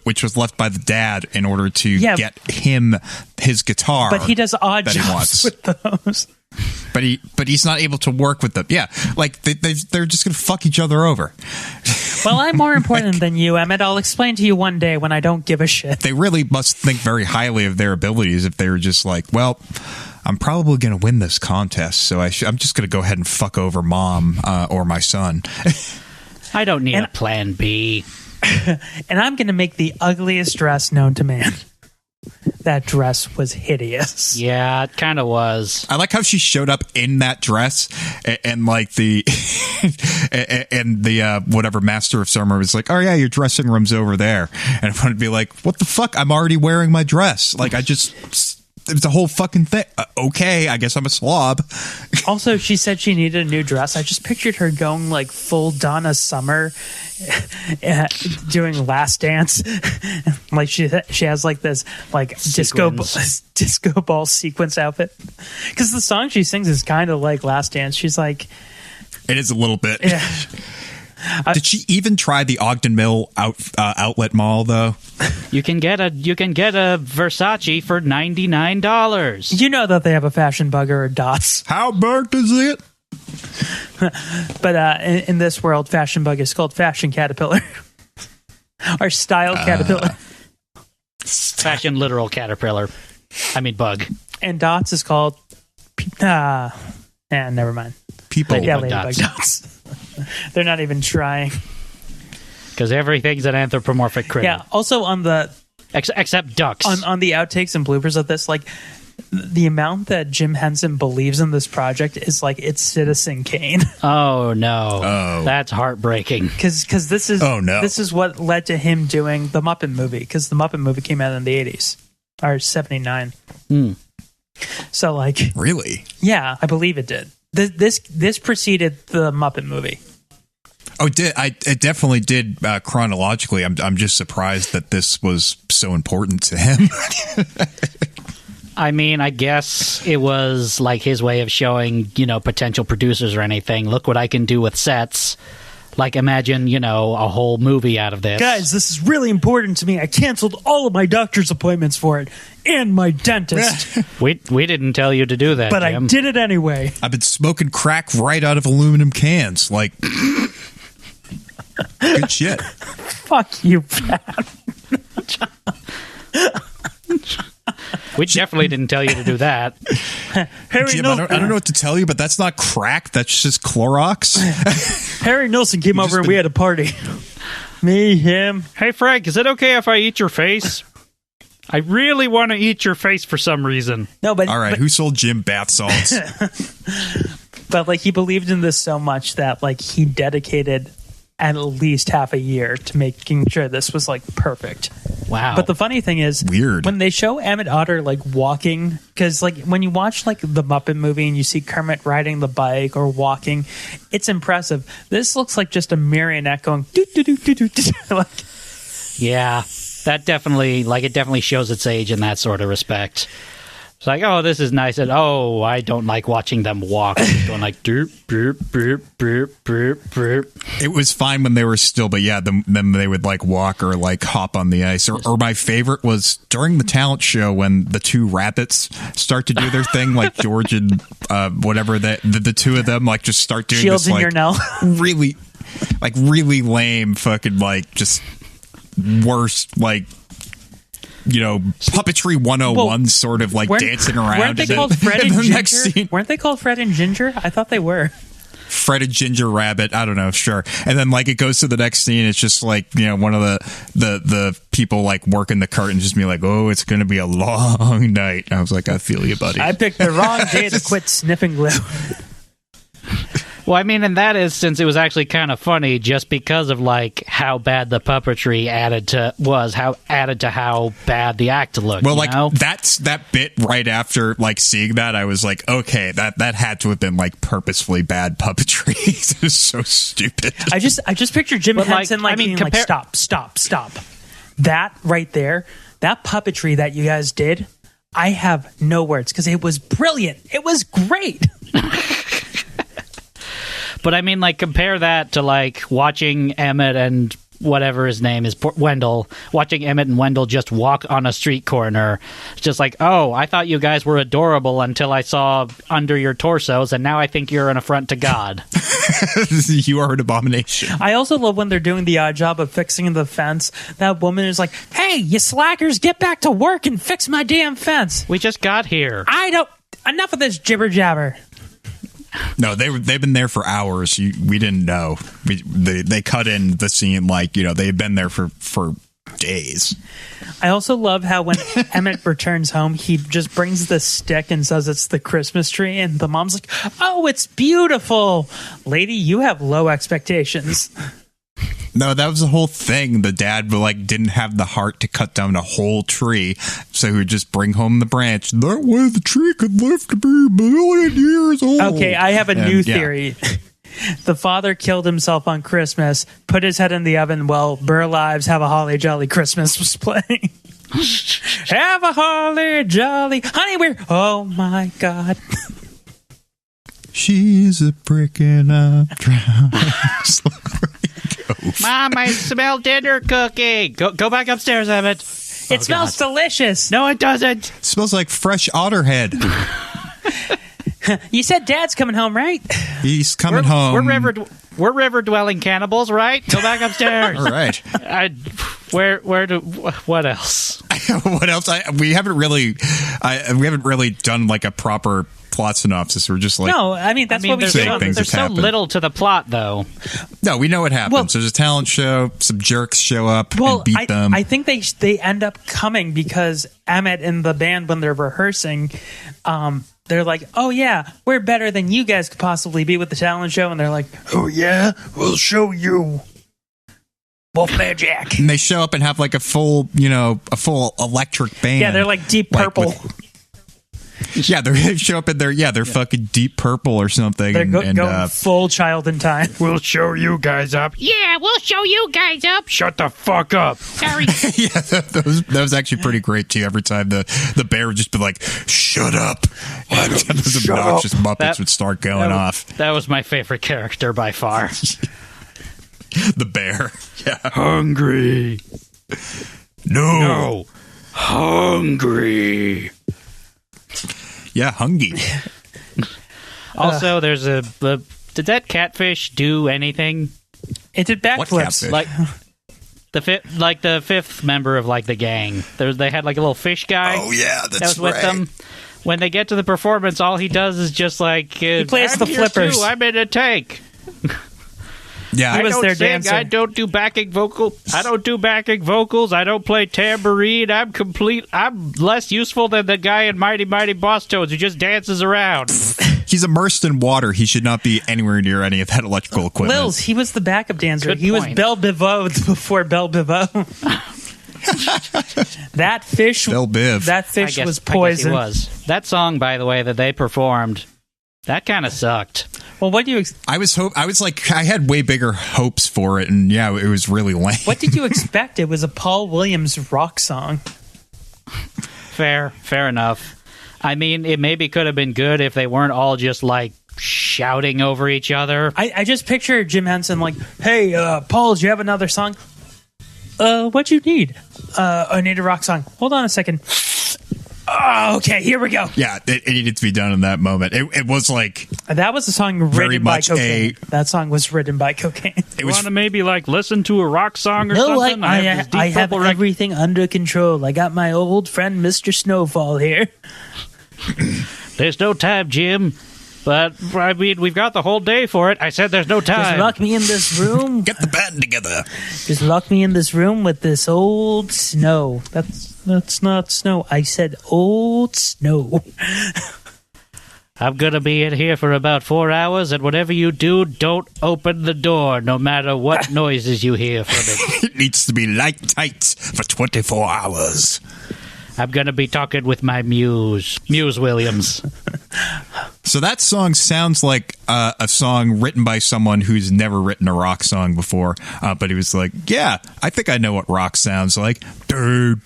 which was left by the dad, in order to get him his guitar. But he does odd that he jobs wants. with those. But he's not able to work with them. Yeah, like they're just gonna fuck each other over. Well, I'm more important than you, Emmett. I'll explain to you one day when I don't give a shit. They really must think very highly of their abilities if they were just like, well, I'm probably going to win this contest, so I'm just going to go ahead and fuck over mom or my son. I don't need a plan B. And I'm going to make the ugliest dress known to man. That dress was hideous. Yeah, it kind of was. I like how she showed up in that dress and like the and the whatever master of summer was like, oh yeah, your dressing room's over there, and I wanted to be like, what the fuck? I'm already wearing my dress. Like I just was a whole fucking thing. Okay, I guess I'm a slob. Also, she said she needed a new dress. I just pictured her going like full Donna Summer, doing Last Dance. Like she has like this like disco ball sequence outfit. Because the song she sings is kind of like Last Dance. She's like, it is a little bit. Yeah. Did she even try the Ogden Mill outlet mall though? You can get a Versace for $99. You know that they have a fashion bugger or Dots. How burnt is it? But in this world, fashion bug is called fashion caterpillar. Or style caterpillar. Fashion literal caterpillar. I mean bug. And Dots is called never mind. Ladybug Dots. They're not even trying. Because everything's an anthropomorphic critter. Yeah. Also on the except ducks. On the outtakes and bloopers of this, like the amount that Jim Henson believes in this project is like it's Citizen Kane. Oh no! Oh, that's heartbreaking. Because this is this is what led to him doing the Muppet Movie. Because the Muppet Movie came out in the 80s or 79. So like really, yeah, I believe it did. This preceded the Muppet Movie. Oh, it definitely did chronologically. I'm just surprised that this was so important to him. I mean, I guess it was like his way of showing, potential producers or anything. Look what I can do with sets. Like, imagine, a whole movie out of this. Guys, this is really important to me. I canceled all of my doctor's appointments for it and my dentist. we didn't tell you to do that, but Jim. I did it anyway. I've been smoking crack right out of aluminum cans. Like, good shit. Fuck you, Pat. We definitely didn't tell you to do that. Jim, I don't know what to tell you, but that's not crack. That's just Clorox. Harry Nilsson came over and we had a party. Me, him. Hey, Frank, is it okay if I eat your face? I really want to eat your face for some reason. No, but all right, who sold Jim bath salts? But like he believed in this so much that like he dedicated at least half a year to making sure this was like perfect. Wow. But the funny thing is, weird when they show Emmet Otter like walking, because like when you watch like the Muppet Movie and you see Kermit riding the bike or walking, it's impressive. This looks like just a marionette going doo doo doo doo doo doo. Like, yeah, that definitely shows its age in that sort of respect. It's like, oh, this is nice, and oh, I don't like watching them walk. Going like, doop, boop, boop, boop, boop, boop. It was fine when they were still, but yeah, then they would like walk or like hop on the ice. Or my favorite was during the talent show when the two rabbits start to do their thing, like George and whatever the two of them like just start doing Shields this like really lame fucking like just worst like. Puppetry 101 sort of like dancing around. Weren't they called Fred and Ginger? Weren't they called Fred and Ginger? I thought they were. Fred and Ginger Rabbit. I don't know. Sure. And then like it goes to the next scene. It's just like, one of the people like working the curtains just be like, oh, it's going to be a long night. And I was like, I feel you, buddy. I picked the wrong day to quit sniffing glue. Well, I mean, in that instance, it was actually kind of funny just because of like how bad the puppetry added to how bad the act looked. Well, like that's that bit right after like seeing that, I was like, okay, that had to have been like purposefully bad puppetry. It was so stupid. I just picture Jim Henson being like, stop. That right there, that puppetry that you guys did, I have no words because it was brilliant. It was great. But I mean, like, compare that to, like, watching Emmett and whatever his name is, Wendell, watching Emmett and Wendell just walk on a street corner. It's just like, oh, I thought you guys were adorable until I saw under your torsos, and now I think you're an affront to God. You are an abomination. I also love when they're doing the odd job of fixing the fence. That woman is like, hey, you slackers, get back to work and fix my damn fence. We just got here. Enough of this jibber jabber. No, they've been there for hours. We didn't know. They cut in the scene like they've been there for days. I also love how when Emmett returns home, he just brings the stick and says it's the Christmas tree, and the mom's like, "Oh, it's beautiful, lady. You have low expectations." No, that was the whole thing. The dad didn't have the heart to cut down a whole tree, so he would just bring home the branch. That way the tree could live to be a million years old. Okay, I have a new theory. The father killed himself on Christmas, put his head in the oven while Burr Lives Have a Holly Jolly Christmas was playing. Have a holly jolly honey, we're oh my god. She's a brick and I'm drowning. Mom, I smell dinner cooking. Go back upstairs, Emmett. It smells delicious. No, it doesn't. It smells like fresh otter head. You said Dad's coming home, right? He's coming home. We're river dwelling cannibals, right? Go back upstairs. All right. What else? What else? We haven't really done like a proper plot synopsis. We're just like, no. I mean, what we do. There's so little to the plot, though. No, we know what happens. Well, there's a talent show. Some jerks show up and beat them. I think they end up coming because Emmet and the band, when they're rehearsing, they're like, oh yeah, we're better than you guys could possibly be with the talent show. And they're like, oh yeah, we'll show you. Wolfman Jack. And they show up and have like a full electric band. Yeah, they're like Deep Purple. They show up in they're fucking Deep Purple or something. They're going full Child in Time. We'll show you guys up. Yeah, we'll show you guys up. Shut the fuck up. Sorry. Yeah, that was actually pretty great too. Every time the bear would just be like, shut up. And those obnoxious Muppets would start going off. That was my favorite character by far. The bear. Yeah. Hungry. No. Hungry. Yeah, hungry. Also, there's did that catfish do anything? It did backflips. Like the fifth member of the gang. They had like a little fish guy. Oh yeah, that was with them. When they get to the performance, all he does is just he plays the flippers. Too. I'm in a tank. Yeah, he was I don't their sing. dancer. I don't do backing vocals. I don't play tambourine. I'm less useful than the guy in Mighty Mighty Boss Toads who just dances around. He's immersed in water. He should not be anywhere near any of that electrical equipment. Lilz, he was the backup dancer. Good he point. was Belle Bivot before Belle Bivot. That fish, Belle Biv. That fish was poison. I guess he was. That song, by the way, that they performed, that kind of sucked. Well, what do you? I had way bigger hopes for it, and yeah, it was really lame. What did you expect? It was a Paul Williams rock song. Fair enough. I mean, it maybe could have been good if they weren't all just shouting over each other. I just picture Jim Henson hey, Paul, do you have another song? What you need? I need a rock song. Hold on a second. Oh, okay, here we go. Yeah, it needed to be done in that moment. It was that was a song written by cocaine. That song was written by cocaine. You want to maybe listen to a rock song or something? I have everything under control. I got my old friend Mr. Snowfall here. There's no time, Jim. But, I mean, we've got the whole day for it. I said there's no time. Just lock me in this room. Get the band together. Just lock me in this room with this old snow. That's not snow. I said old snow. I'm going to be in here for about 4 hours, and whatever you do, don't open the door, no matter what noises you hear from it. It needs to be light tight for 24 hours. I'm going to be talking with my Muse Williams. So that song sounds like a song written by someone who's never written a rock song before, but he was like, yeah, I think I know what rock sounds like. You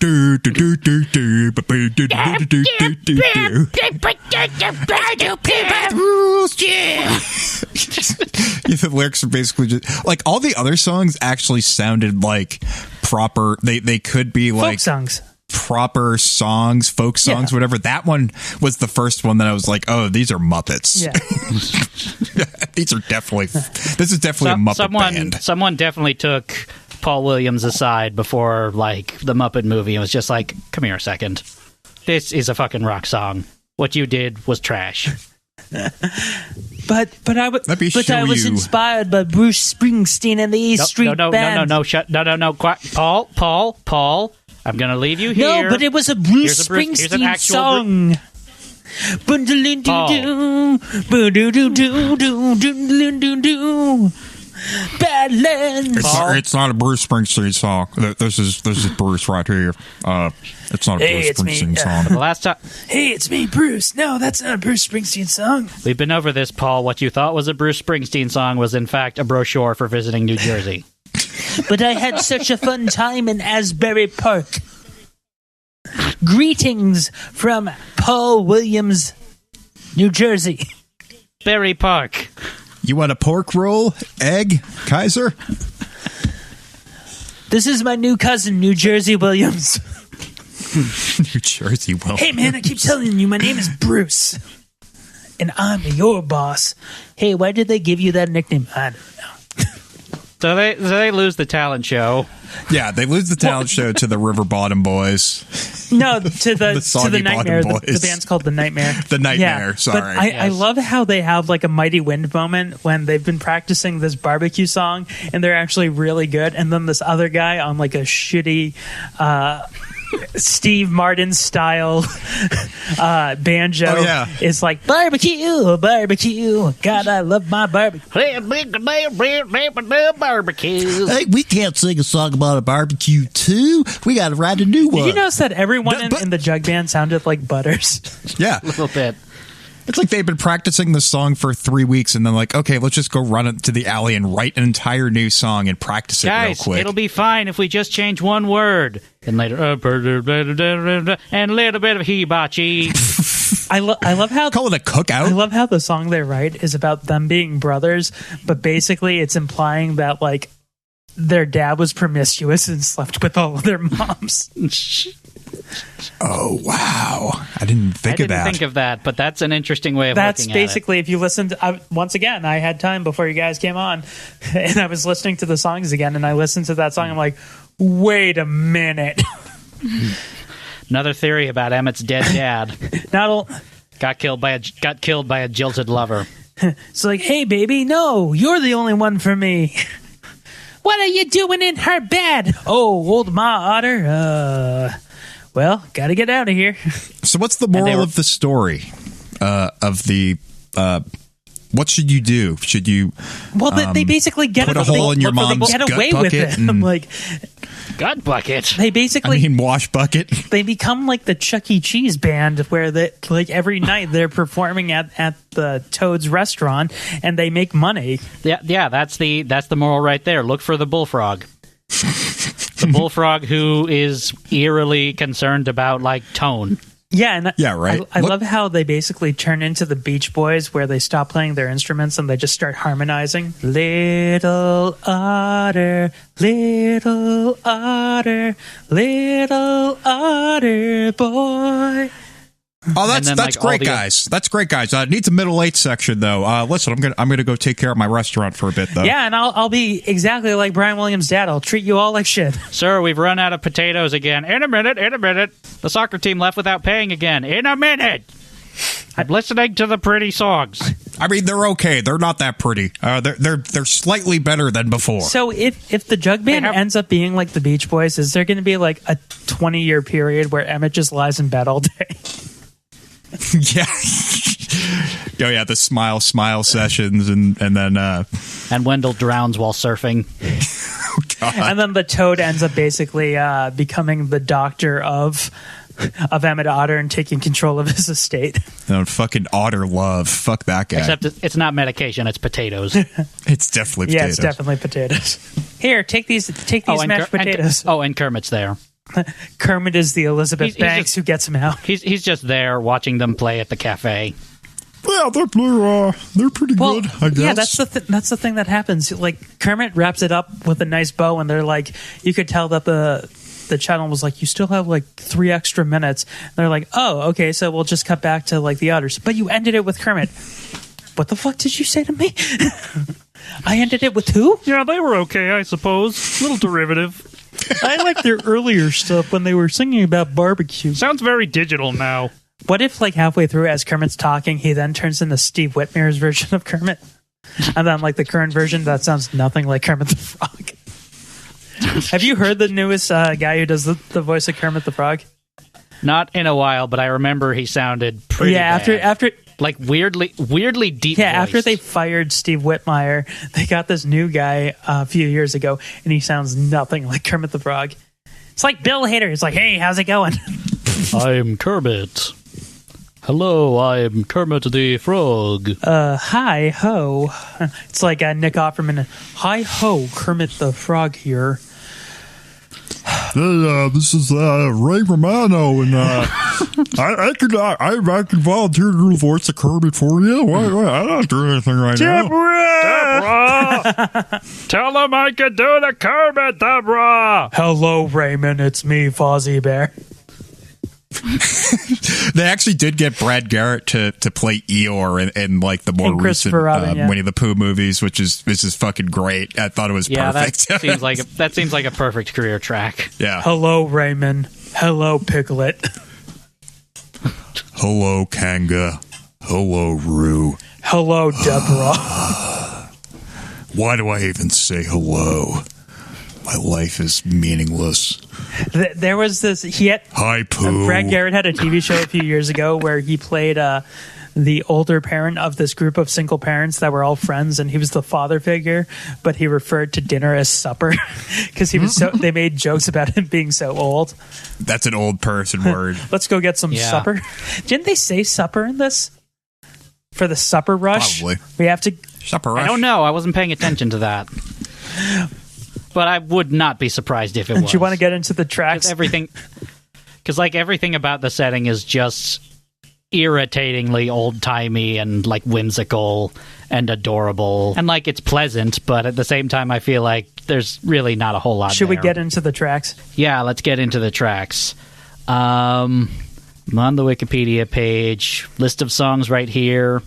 the lyrics are basically just all the other songs actually sounded like proper. They could be folk songs. Proper songs, folk songs, whatever. That one was the first one that I was like, oh, these are Muppets. Yeah. This is definitely a Muppet band. Someone definitely took Paul Williams aside before the Muppet movie and was just like, come here a second. This is a fucking rock song. What you did was trash. But I was inspired by Bruce Springsteen and the E Street Band. No, Paul. I'm going to leave you here. No, but it was a Bruce Springsteen song. Badlands. It's not a Bruce Springsteen song. This is Bruce right here. It's not a Hey, Bruce it's me. Springsteen song. The last time Hey, it's me, Bruce. No, that's not a Bruce Springsteen song. we've been over this, Paul, what you thought was a Bruce Springsteen song was in fact a brochure for visiting New Jersey. But I had such a fun time in Asbury Park. Greetings from Paul Williams, New Jersey. Berry Park. You want a pork roll, egg, Kaiser? This is my new cousin, New Jersey Williams. New Jersey will. Hey, man, I keep telling you, my name is Bruce. And I'm your boss. Hey, why did they give you that nickname? I don't know. So they lose the talent show. Yeah, they lose the talent show to the River Bottom Boys. No, to the Soggy Nightmare. Bottom The Boys. band's called The Nightmare. The Nightmare, Yeah, sorry. But I Yes. love how they have like a Mighty Wind moment when they've been practicing this barbecue song and they're actually really good. And then this other guy on like a shitty Steve Martin style banjo Oh, yeah. is like, barbecue, barbecue. God, I love my barbecue. Barbecue. Hey, we can't sing a song about a barbecue too. We got to write a new Did one. you notice that everyone But- in the Jug-Band sounded like Butters? Yeah. A little bit. It's like they've been practicing the song for 3 weeks and then like, okay, let's just go run it to the alley and write an entire new song and practice it real Guys, quick. it'll be fine if we just change one word. And later, and a little bit of hibachi. I love how Call it a cookout. I love how the song they write is about them being brothers, but basically it's implying that like their dad was promiscuous and slept with all of their moms. Oh, wow. I didn't think I of didn't that. think of that, but that's an interesting way of That's looking basically if you listen to once again, I had time before you guys came on and I was listening to the songs again and I listened to that song. I'm like, wait a minute. at it. Another theory about Emmett's dead dad Not all, got killed by a jilted lover. it's like, hey baby, no, you're the only one for me. What are you doing in her bed? Oh, old Ma Otter. Well, gotta get out of here. So what's the they moral were- of the story of the what should you do? Should you Well, they basically get put it. a hole in your they mom's get gut away with bucket it. and- I'm like, Gut bucket. they basically wash bucket? they become like the Chuck E. Cheese band, where that like every night they're performing at the Toad's restaurant and they make money. Yeah, that's the moral right there. Look for the bullfrog. The bullfrog who is eerily concerned about like tone. Yeah, and Yeah, right. I Look- love how they basically turn into the Beach Boys, where they stop playing their instruments and they just start harmonizing. Little otter, little otter, little otter boy. Oh, that's then, that's like, all great, the- guys. That's great, guys. It needs a middle eight section though. Listen, I'm gonna go take care of my restaurant for a bit though. Yeah, and I'll be exactly like Brian Williams' dad. I'll treat you all like shit. Sir, we've run out of potatoes again. In a minute. The soccer team left without paying again. In a minute. I'm listening to the pretty songs. I mean, they're okay. They're not that pretty. They're slightly better than before. So if the Jug-Band ends up being like the Beach Boys, is there going to be like a 20-year period where Emmett just lies in bed all day? Yeah. Oh yeah, the smile sessions and then And Wendell drowns while surfing. And then the Toad ends up basically becoming the doctor of Emmet Otter and taking control of his estate. fucking Otter Love. Fuck that guy. Except it's not medication, it's potatoes. It's definitely Yeah, potatoes. it's definitely potatoes. Here, take these and mashed potatoes. And Kermit's there. Kermit is the Elizabeth He's Banks just- who gets him out. He's just there watching them play at the cafe. Well, they're pretty Well, good, I guess. yeah, that's the thing that happens. Like Kermit wraps it up with a nice bow, and they're like, you could tell that the channel was like, you still have like 3 extra minutes. And they're like, oh, okay, so we'll just cut back to like the Otters. But you ended it with Kermit. What the fuck did you say to me? I ended it with who? Yeah, they were okay, I suppose. Little derivative. I like their earlier stuff when they were singing about barbecue. Sounds very digital now. What if, like, halfway through, as Kermit's talking, he then turns into Steve Whitmer's version of Kermit? And then, like, the current version, that sounds nothing like Kermit the Frog. Have you heard the newest guy who does the voice of Kermit the Frog? Not in a while, but I remember he sounded pretty bad. Like weirdly deep. Yeah, after voiced. they fired Steve Whitmire, they got this new guy a few years ago, and he sounds nothing like Kermit the Frog. It's like Bill Hader. It's like, hey, how's it going? I'm Kermit. Hello, I'm Kermit the Frog. Hi ho. It's like Nick Offerman. Hi ho, Kermit the Frog here. Hey, this is Ray Romano, and I could volunteer to do the voice of Kermit for you. I'm not doing anything right now. Deborah! Tell him I could do the Kermit, Deborah! Hello, Raymond. It's me, Fozzie Bear. They actually did get Brad Garrett to play Eeyore in like the more And recent Christopher Robin, yeah. Winnie the Pooh movies, which is fucking great. I thought it was perfect. That seems like a perfect career track. Yeah. Hello, Raymond. Hello, Piglet. Hello, Kanga. Hello, Roo. Hello, Deborah. Why do I even say hello? My life is meaningless. There was this. Hi, Pooh. Brad Garrett had a TV show a few years ago where he played the older parent of this group of single parents that were all friends, and he was the father figure, but he referred to dinner as supper because he was they made jokes about him being so old. That's an old person word. Let's go get some supper. Didn't they say supper in this? For the supper rush? Probably. We have to... Supper rush? I don't know. I wasn't paying attention to that. But I would not be surprised if it was. Do you want to get into the tracks? Because everything about the setting is just irritatingly old-timey and like whimsical and adorable. And like it's pleasant, but at the same time I feel like there's really not a whole lot Should we there. get into the tracks? Yeah, let's get into the tracks. I'm on the Wikipedia page. List of songs right here.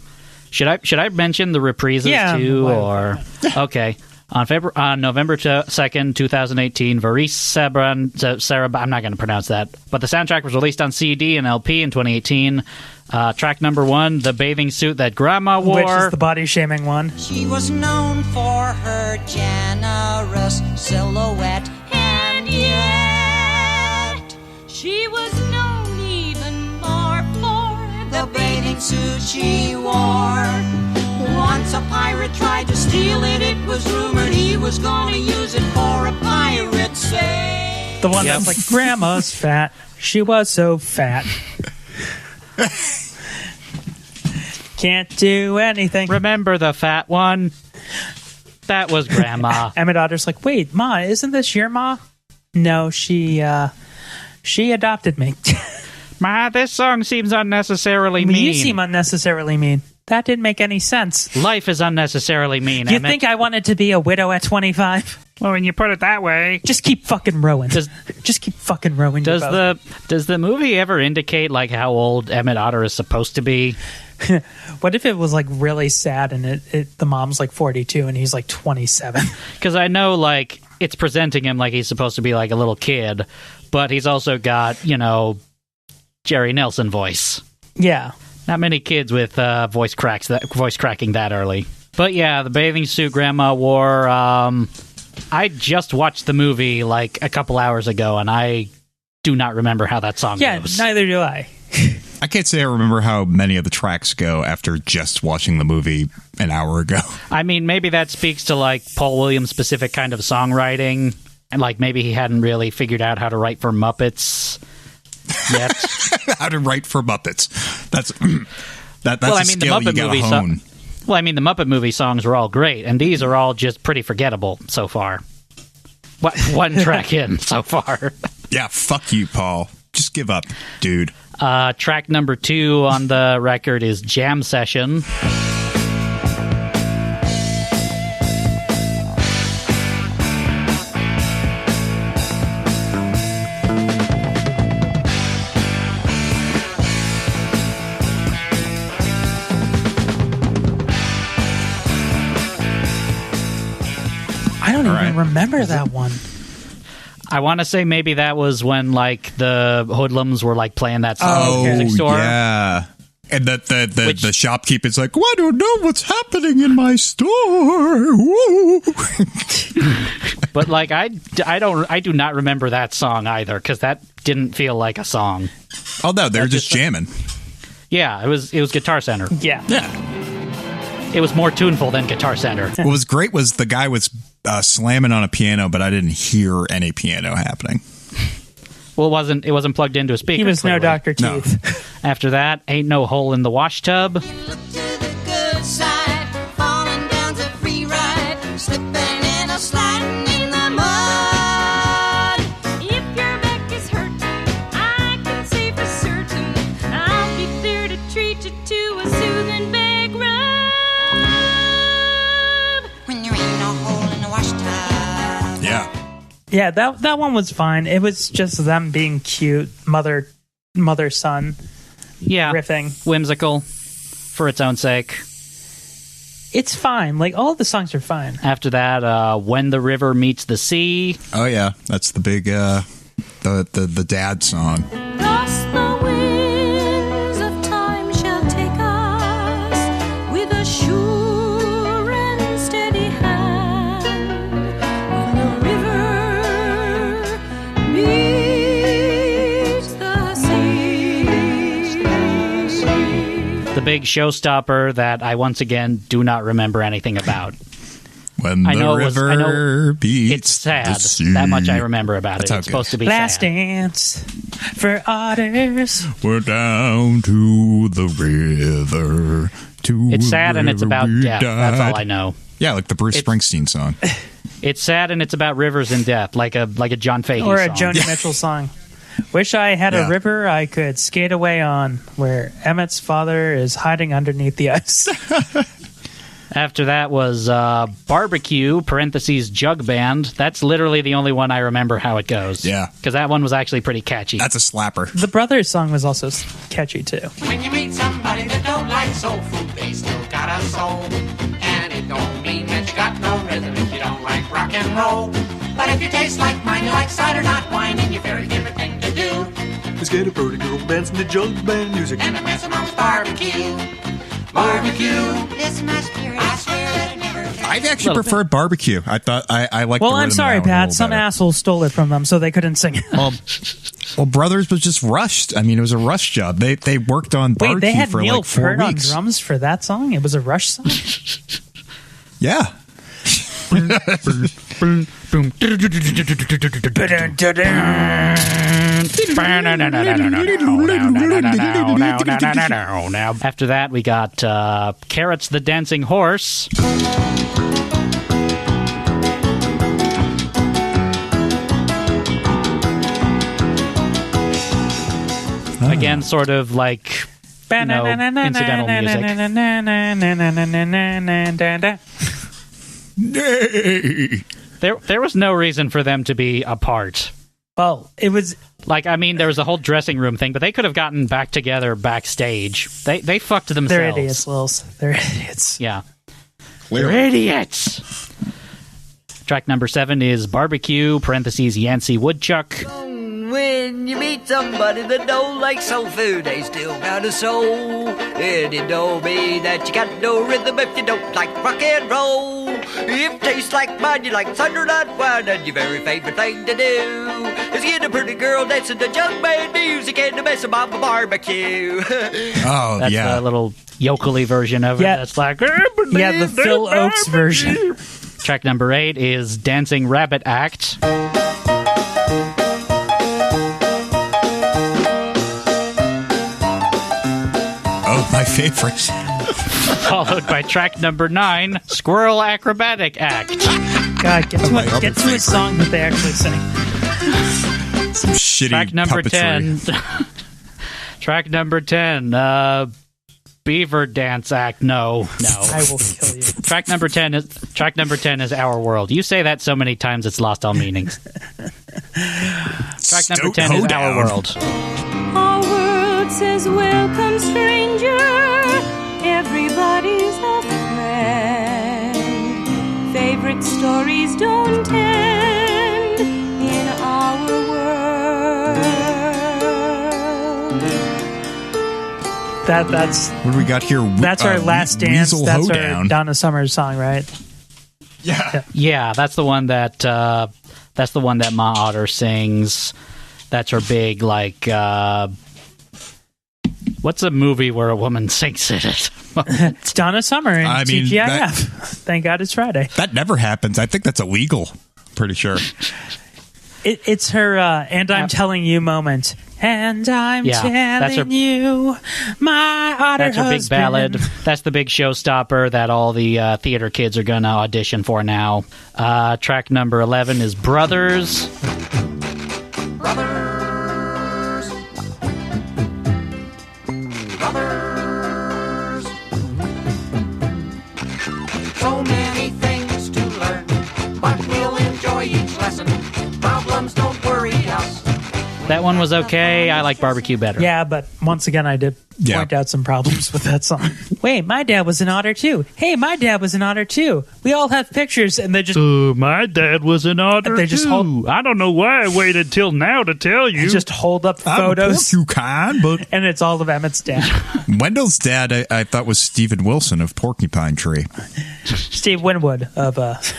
Should I mention the reprises too? Or okay. On November 2nd, 2018, Varis Sarab, I'm not going to pronounce that, but the soundtrack was released on CD and LP in 2018. Track number 1, The Bathing Suit That Grandma Wore. Which is the body-shaming one. She was known for her generous silhouette, and yet She was known even more for the bathing suit she wore. Once a pirate tried to steal it. It was rumored he was gonna use it for a pirate say. The one that's like, Grandma's fat. She was so fat. Can't do anything. Remember the fat one? That was Grandma. Emmet Otter's like, wait, Ma, isn't this your Ma? No, she adopted me. Ma, this song seems unnecessarily mean. You seem unnecessarily mean. That didn't make any sense. Life is unnecessarily mean, You Emmett. think I wanted to be a widow at 25? Well, when you put it that way. Just keep fucking rowing. Just keep fucking rowing. Does the movie ever indicate like how old Emmet Otter is supposed to be? What if it was like really sad and the mom's like 42 and he's like 27? Because I know like it's presenting him like he's supposed to be like a little kid, but he's also got, Jerry Nelson voice. Yeah. Not many kids with voice cracking that early. But yeah, the bathing suit Grandma wore. I just watched the movie like a couple hours ago, and I do not remember how that song goes. Neither do I. I can't say I remember how many of the tracks go after just watching the movie an hour ago. I mean, maybe that speaks to like Paul Williams' specific kind of songwriting, and like maybe he hadn't really figured out how to write for Muppets yet. How to write for Muppets. That's well, a skill you gotta hone. Well, I mean, the Muppet Movie songs were all great, and these are all just pretty forgettable so far. One track in so far. Yeah, fuck you, Paul. Just give up, dude. Track number 2 on the record is Jam Session. I don't even remember that one. I want to say maybe that was when like the hoodlums were like playing that song at the music store. Yeah. And the shopkeeper's like, well, I don't know what's happening in my store. Woo. But like I do not remember that song either, because that didn't feel like a song. Oh no, they're just jamming. Yeah, it was Guitar Center. Yeah. It was more tuneful than Guitar Center. What was great was the guy was slamming on a piano, but I didn't hear any piano happening. Well, it wasn't plugged into a speaker. He was no clearly. Dr. Teeth. After that, Ain't No Hole in the Wash Tub. Look to the good side, falling down's a free ride, slipping and a sliding in the mud. If your back is hurting, I can say for certain I'll be there to treat you to a soothing back rub. When there ain't no hole in the wash tub. Yeah. Yeah, that one was fine. It was just them being cute, mother son Yeah. riffing. Whimsical for its own sake. It's fine. Like, all of the songs are fine. After that, When the River Meets the Sea. Oh yeah, that's the big the dad song. Thus the winds of time shall take us with a sure and steady hand. When the river meets the sea. The big showstopper that I once again do not remember anything about. When I the know it was- I know river beats It's sad. the sea. That much I remember about That's it. how It's good. supposed to be Last sad. dance for otters. We're down to the river. To It's the sad and it's river about we death. That's all died. I know. Yeah, like the Bruce Springsteen song. It's sad and it's about rivers and death, like a John Fahey Or a song. Joni Mitchell song. Wish I had Yeah. a river I could skate away on, where Emmet's father is hiding underneath the ice. After that was Barbecue, parentheses, Jug-Band. That's literally the only one I remember how it goes. Yeah. Because that one was actually pretty catchy. That's a slapper. The Brothers song was also catchy, too. When you meet somebody that don't like soul food, they still got a soul. And it don't mean that you got no rhythm if you don't like rock and roll. But if you taste like mine, you like cider, not wine, and your very favorite thing to do Let's get a pretty girl dancing to Jug-Band music. and a mess amongst barbecue. Barbecue. This my spirit, I swear that it never I've actually Little preferred barbecue. I thought I liked. Well, the I'm rhythm of sorry, that one a Pat. little Some better. asshole stole it from them, so they couldn't sing it. Well, Brothers was just rushed. I mean, it was a rush job. They worked on Wait, barbecue they had for Neil like 4 Peart on weeks. drums for that song? It was a Rush song? Yeah. After that, we got Carrots the Dancing Horse. Again, sort of like, incidental music. There was no reason for them to be apart. Well, it was... Like, I mean, there was a whole dressing room thing, but they could have gotten back together backstage. They fucked themselves. They're idiots, Lilz. They're idiots. Yeah. Clearly. They're idiots. Track number 7 is Barbecue, parentheses, Yancey Woodchuck. When you meet somebody that don't like soul food, they still got a soul. And it don't mean that you got no rhythm if you don't like rock and roll. If it tastes like mine, you like thunder, not wine, and your very favorite thing to do is get a pretty girl dancing to Jug-Band music and a mess of a barbecue. Oh, That's yeah. the little yokel-y version of it. Yeah. That's like... Yeah, the Phil Oakes version. Track number 8 is Dancing Rabbit Act. Oh, my favorite. Followed by track number 9, Squirrel Acrobatic Act. God, get My to other a favorite. song that they actually sing. Some shitty Track number puppetry. 10. Track number 10, Beaver Dance Act. No. I will kill you. Track number 10 is Our World. You say that so many times it's lost all meanings. Track number Stoat 10 is Hoedown. Our World. Our world says, welcome, stranger. Everybody's a friend. Favorite stories don't end in our world. That's What do we got here? that's our last dance. Weasel That's our Hoedown. Donna Summer song, right? Yeah. Yeah, that's the one that Ma Otter sings. That's her big, like, What's a movie where a woman sings in it? It's Donna Summer in TGIF. Thank God it's Friday. That never happens. I think that's illegal. Pretty sure. It's her "And I'm Telling You" moment. And I'm telling you, my otter That's her big ballad. That's the big showstopper that all the theater kids are going to audition for now. Track number 11 is Brothers. Brothers. Brothers. So many things to learn, but we'll enjoy each lesson. Problems don't worry us. That one was okay. I like Barbecue better. Yeah, but once again, I did point out some problems with that song. Wait, my dad was an otter too. Hey, my dad was an otter too. We all have pictures, and they just... my dad was an otter they just too. I don't know why I waited till now to tell you. They just hold up photos. You can, but... And it's all of Emmett's dad. Wendell's dad, I thought, was Stephen Wilson of Porcupine Tree. Steve Winwood of... Of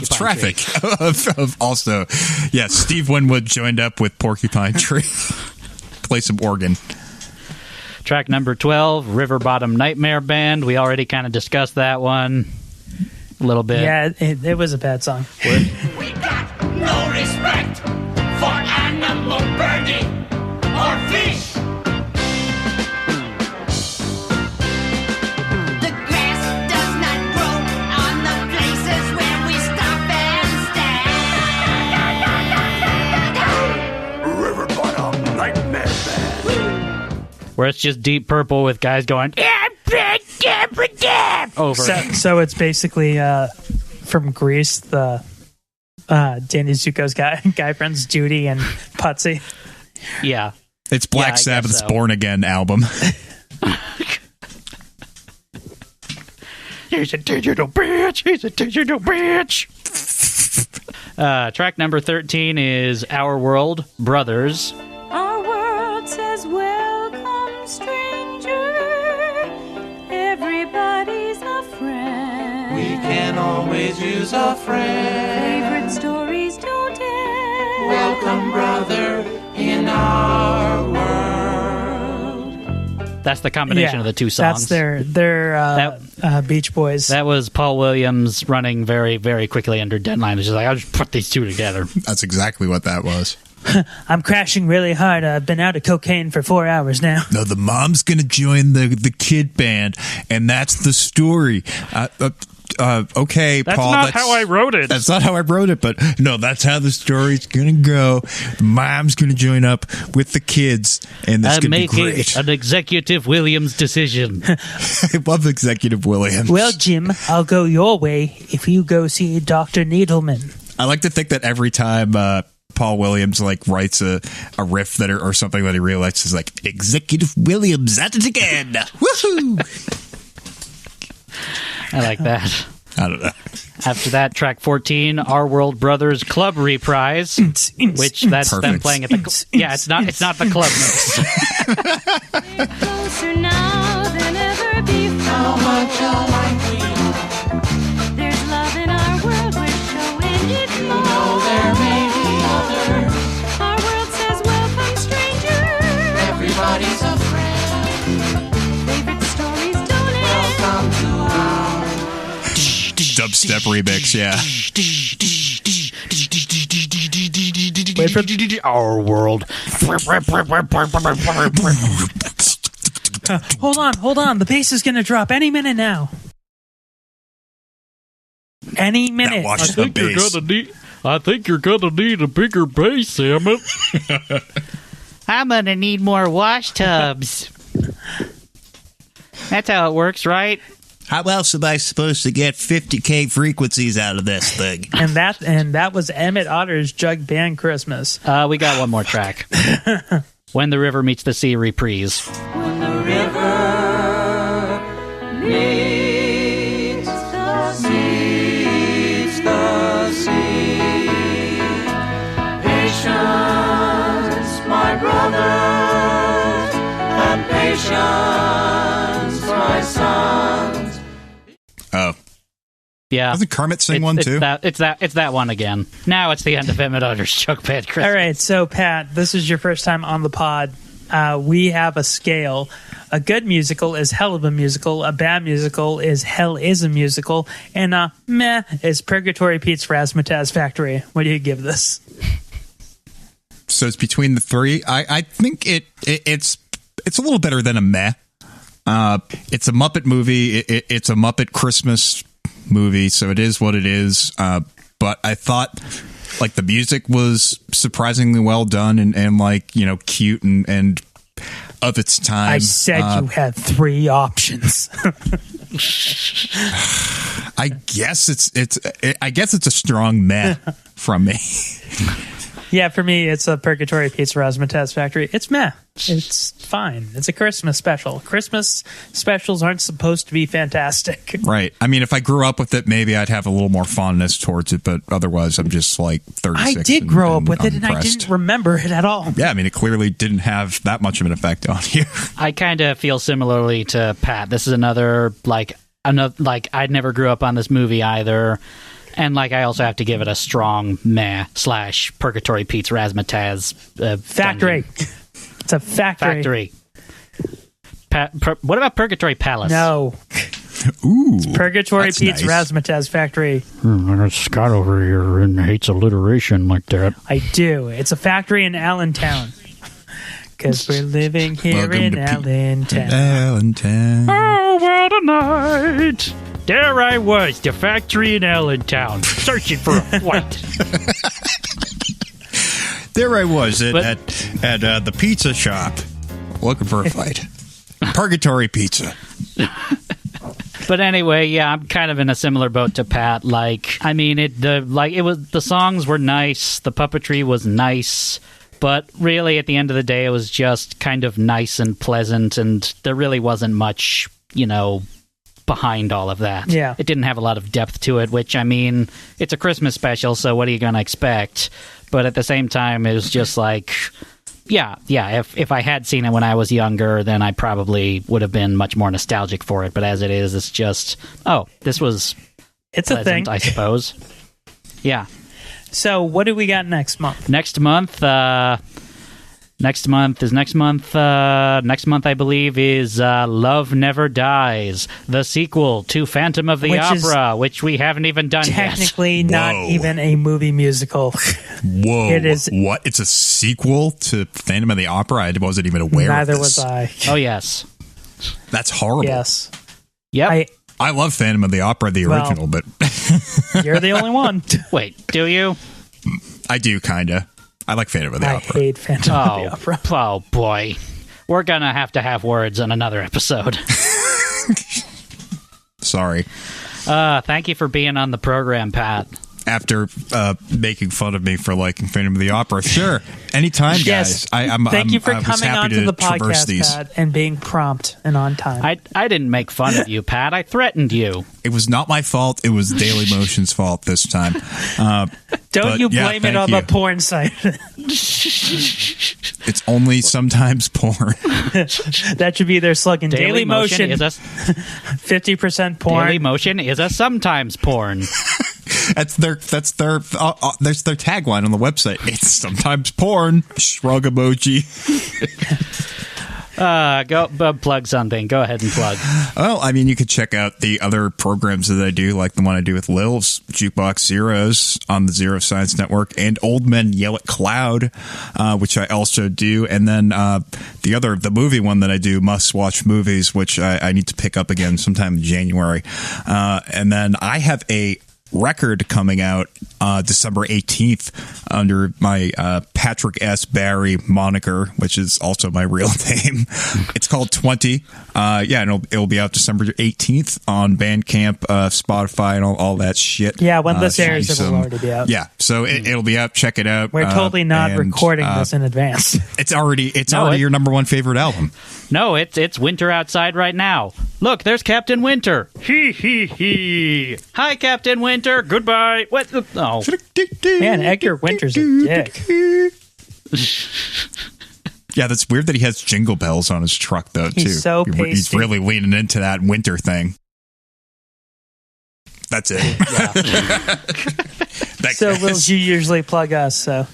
Traffic. of also, Steve Winwood joined up with Porcupine Tree. Play some organ. Track number 12, River Bottom Nightmare Band. We already kind of discussed that one a little bit. Yeah, it was a bad song. We got no respect for animal burning or fish. Where it's just Deep Purple with guys going over. So it's basically from Grease, the Danny Zuko's guy friends Judy and Putsy. Yeah, it's Black Sabbath's Born Again album. He's a digital bitch. He's a digital bitch. Track number 13 is Our World, Brothers. Our world says welcome, stranger. Everybody's a friend. We can always use a friend. Favorite stories don't end. Welcome, brother, in our world. That's the combination of the two songs. That's their Beach Boys. That was Paul Williams running very, very quickly under deadline. It's just like, I'll just put these two together. That's exactly what that was. I'm crashing really hard. I've been out of cocaine for 4 hours now. No, the mom's going to join the kid band, and that's the story. Okay, that's Paul. That's not how I wrote it. That's not how I wrote it, but no, that's how the story's going to go. The mom's going to join up with the kids, and that's going to be great. An Executive Williams decision. I love Executive Williams. Well, Jim, I'll go your way if you go see Dr. Needleman. I like to think that every time Paul Williams writes a riff or something that he realizes is like, Executive Williams at it again. Woohoo! I like that. I don't know. After that, track 14, Our World Brothers Club Reprise, which that's Perfect. them playing at the it's not the club mix. Closer now than ever before. How much alike we are. There's love in our world, we're showing it more. Though there may be others, Our world says welcome, stranger. everybody's a friend. Favorite stories don't end. Welcome to our Dubstep remix, yeah. Our World. Hold on. The bass is going to drop any minute now. Any minute. Now watch the bass. I think you're gonna need a bigger bass, Emmett. I'm gonna need more wash tubs. That's how it works, right? How else am I supposed to get 50K frequencies out of this thing? And that was Emmet Otter's Jug-Band Christmas. We got one more track. When the River Meets the Sea reprise. When the river meets the sea, patience, my brothers, and patience, my sons. Oh. Yeah. Doesn't Kermit sing one too? It's that one again. Now it's the end of Emmet Otter's Jug-Band Christmas. All right, so Pat, this is your first time on the pod. we have a scale. A good musical is hell of a musical. A bad musical is hell is a musical. And meh is Purgatory Pete's Razzmatazz Factory. What do you give this? So it's between the three. I think it's a little better than a meh. It's a Muppet movie. It's a Muppet Christmas movie, so it is what it is. But I thought like the music was surprisingly well done and like, you know, cute and of its time. I said you had three options. I guess it's a strong meh from me. Yeah, for me, it's a Purgatory Pete's Razzmatazz Factory. It's meh. It's fine. It's a Christmas special. Christmas specials aren't supposed to be fantastic. Right. I mean, if I grew up with it, maybe I'd have a little more fondness towards it, but otherwise I'm just like 36. I did grow up with it, and I didn't remember it at all. Yeah, I mean, it clearly didn't have that much of an effect on you. I kind of feel similarly to Pat. This is another I never grew up on this movie either. And I also have to give it a strong meh / Purgatory Pete's Razzmatazz Factory. Dungeon. It's a factory. What about Purgatory Palace? No. Ooh, it's Purgatory Pete's nice. Razzmatazz Factory. Scott over here and hates alliteration like that. I do. It's a factory in Allentown. Because we're living here in Allentown. Allentown. Oh, what a night! There I was, the factory in Allentown, searching for a fight. There I was at the pizza shop, looking for a fight. Purgatory Pizza. But anyway, yeah, I'm kind of in a similar boat to Pat. The songs were nice, the puppetry was nice, but really at the end of the day, it was just kind of nice and pleasant, and there really wasn't much, behind all of that. Yeah. It didn't have a lot of depth to it, which, I mean, it's a Christmas special, so what are you going to expect? But at the same time, it was just if I had seen it when I was younger, then I probably would have been much more nostalgic for it. But as it is, it's just, this was it's pleasant, a thing, I suppose. Yeah. So what do we got next month? Next month, I believe, is Love Never Dies, the sequel to Phantom of the Opera, which we haven't even done technically yet. Not even a movie musical. Whoa. It is. What? It's a sequel to Phantom of the Opera? I wasn't even aware of Neither this. was I. Oh, yes. That's horrible. Yes. Yep. I love Phantom of the Opera, the original, but... You're the only one. Wait, do you? I do, kind of. I like Phantom of the Opera. I hate Phantom of the Opera. Oh, boy. We're going to have words on another episode. Sorry. Thank you for being on the program, Pat. After making fun of me for liking Phantom of the Opera. Sure. Anytime, guys. Yes. Thank you for I was coming happy onto to the traverse podcast, these. Pat, and being prompt and on time. I didn't make fun of you, Pat. I threatened you. It was not my fault. It was Daily Motion's fault this time. Don't you blame it on the porn site. It's only sometimes porn. That should be their slogan. Daily Motion is a 50% porn. Daily Motion is a sometimes porn. That's their tagline on the website. It's sometimes porn. Shrug emoji. Go plug something. Go ahead and plug. Well, I mean, you could check out the other programs that I do, like the one I do with Lilz Jukebox Zeroes on the Zero Science Network, and Old Men Yell at Cloud, which I also do, and then the movie one that I do, Must Watch Movies, which I need to pick up again sometime in January, and then I have a record coming out December 18th under my Patrick S. Barry moniker, which is also my real name. It's called 20. And it'll be out December 18th on Bandcamp, Spotify, and all that shit. Yeah, when this airs, it will already be out. Yeah, so it'll be out. Check it out. We're totally not recording this in advance. It's already your number one favorite album. No, it's winter outside right now. Look, there's Captain Winter. Hee hee hee. Hi, Captain Winter. Goodbye. What? Oh, man, Edgar Winter's a dick. Yeah, that's weird that he has jingle bells on his truck, though, too. He's so pasty. He's really leaning into that winter thing. That's it. So, Lilz, you usually plug us, so...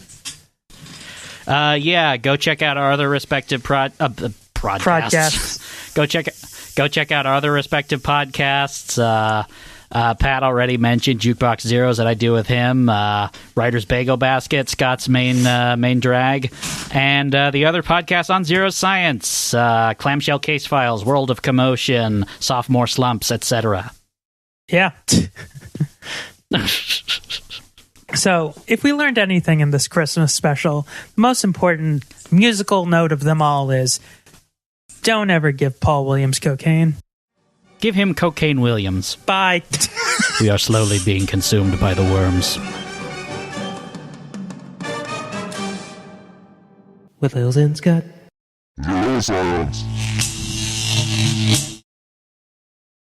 Yeah, go check out our other respective podcasts. Go check out our other respective podcasts. Pat already mentioned Jukebox Zeroes that I do with him, Writer's Bagel Basket, Scott's main drag, and the other podcasts on Zero Science, Clamshell Case Files, World of Commotion, Sophomore Slumps, etc. Yeah. So, if we learned anything in this Christmas special, the most important musical note of them all is don't ever give Paul Williams cocaine. Give him Cocaine Williams. Bye. We are slowly being consumed by the worms. With Lilz and Scott. Lilz.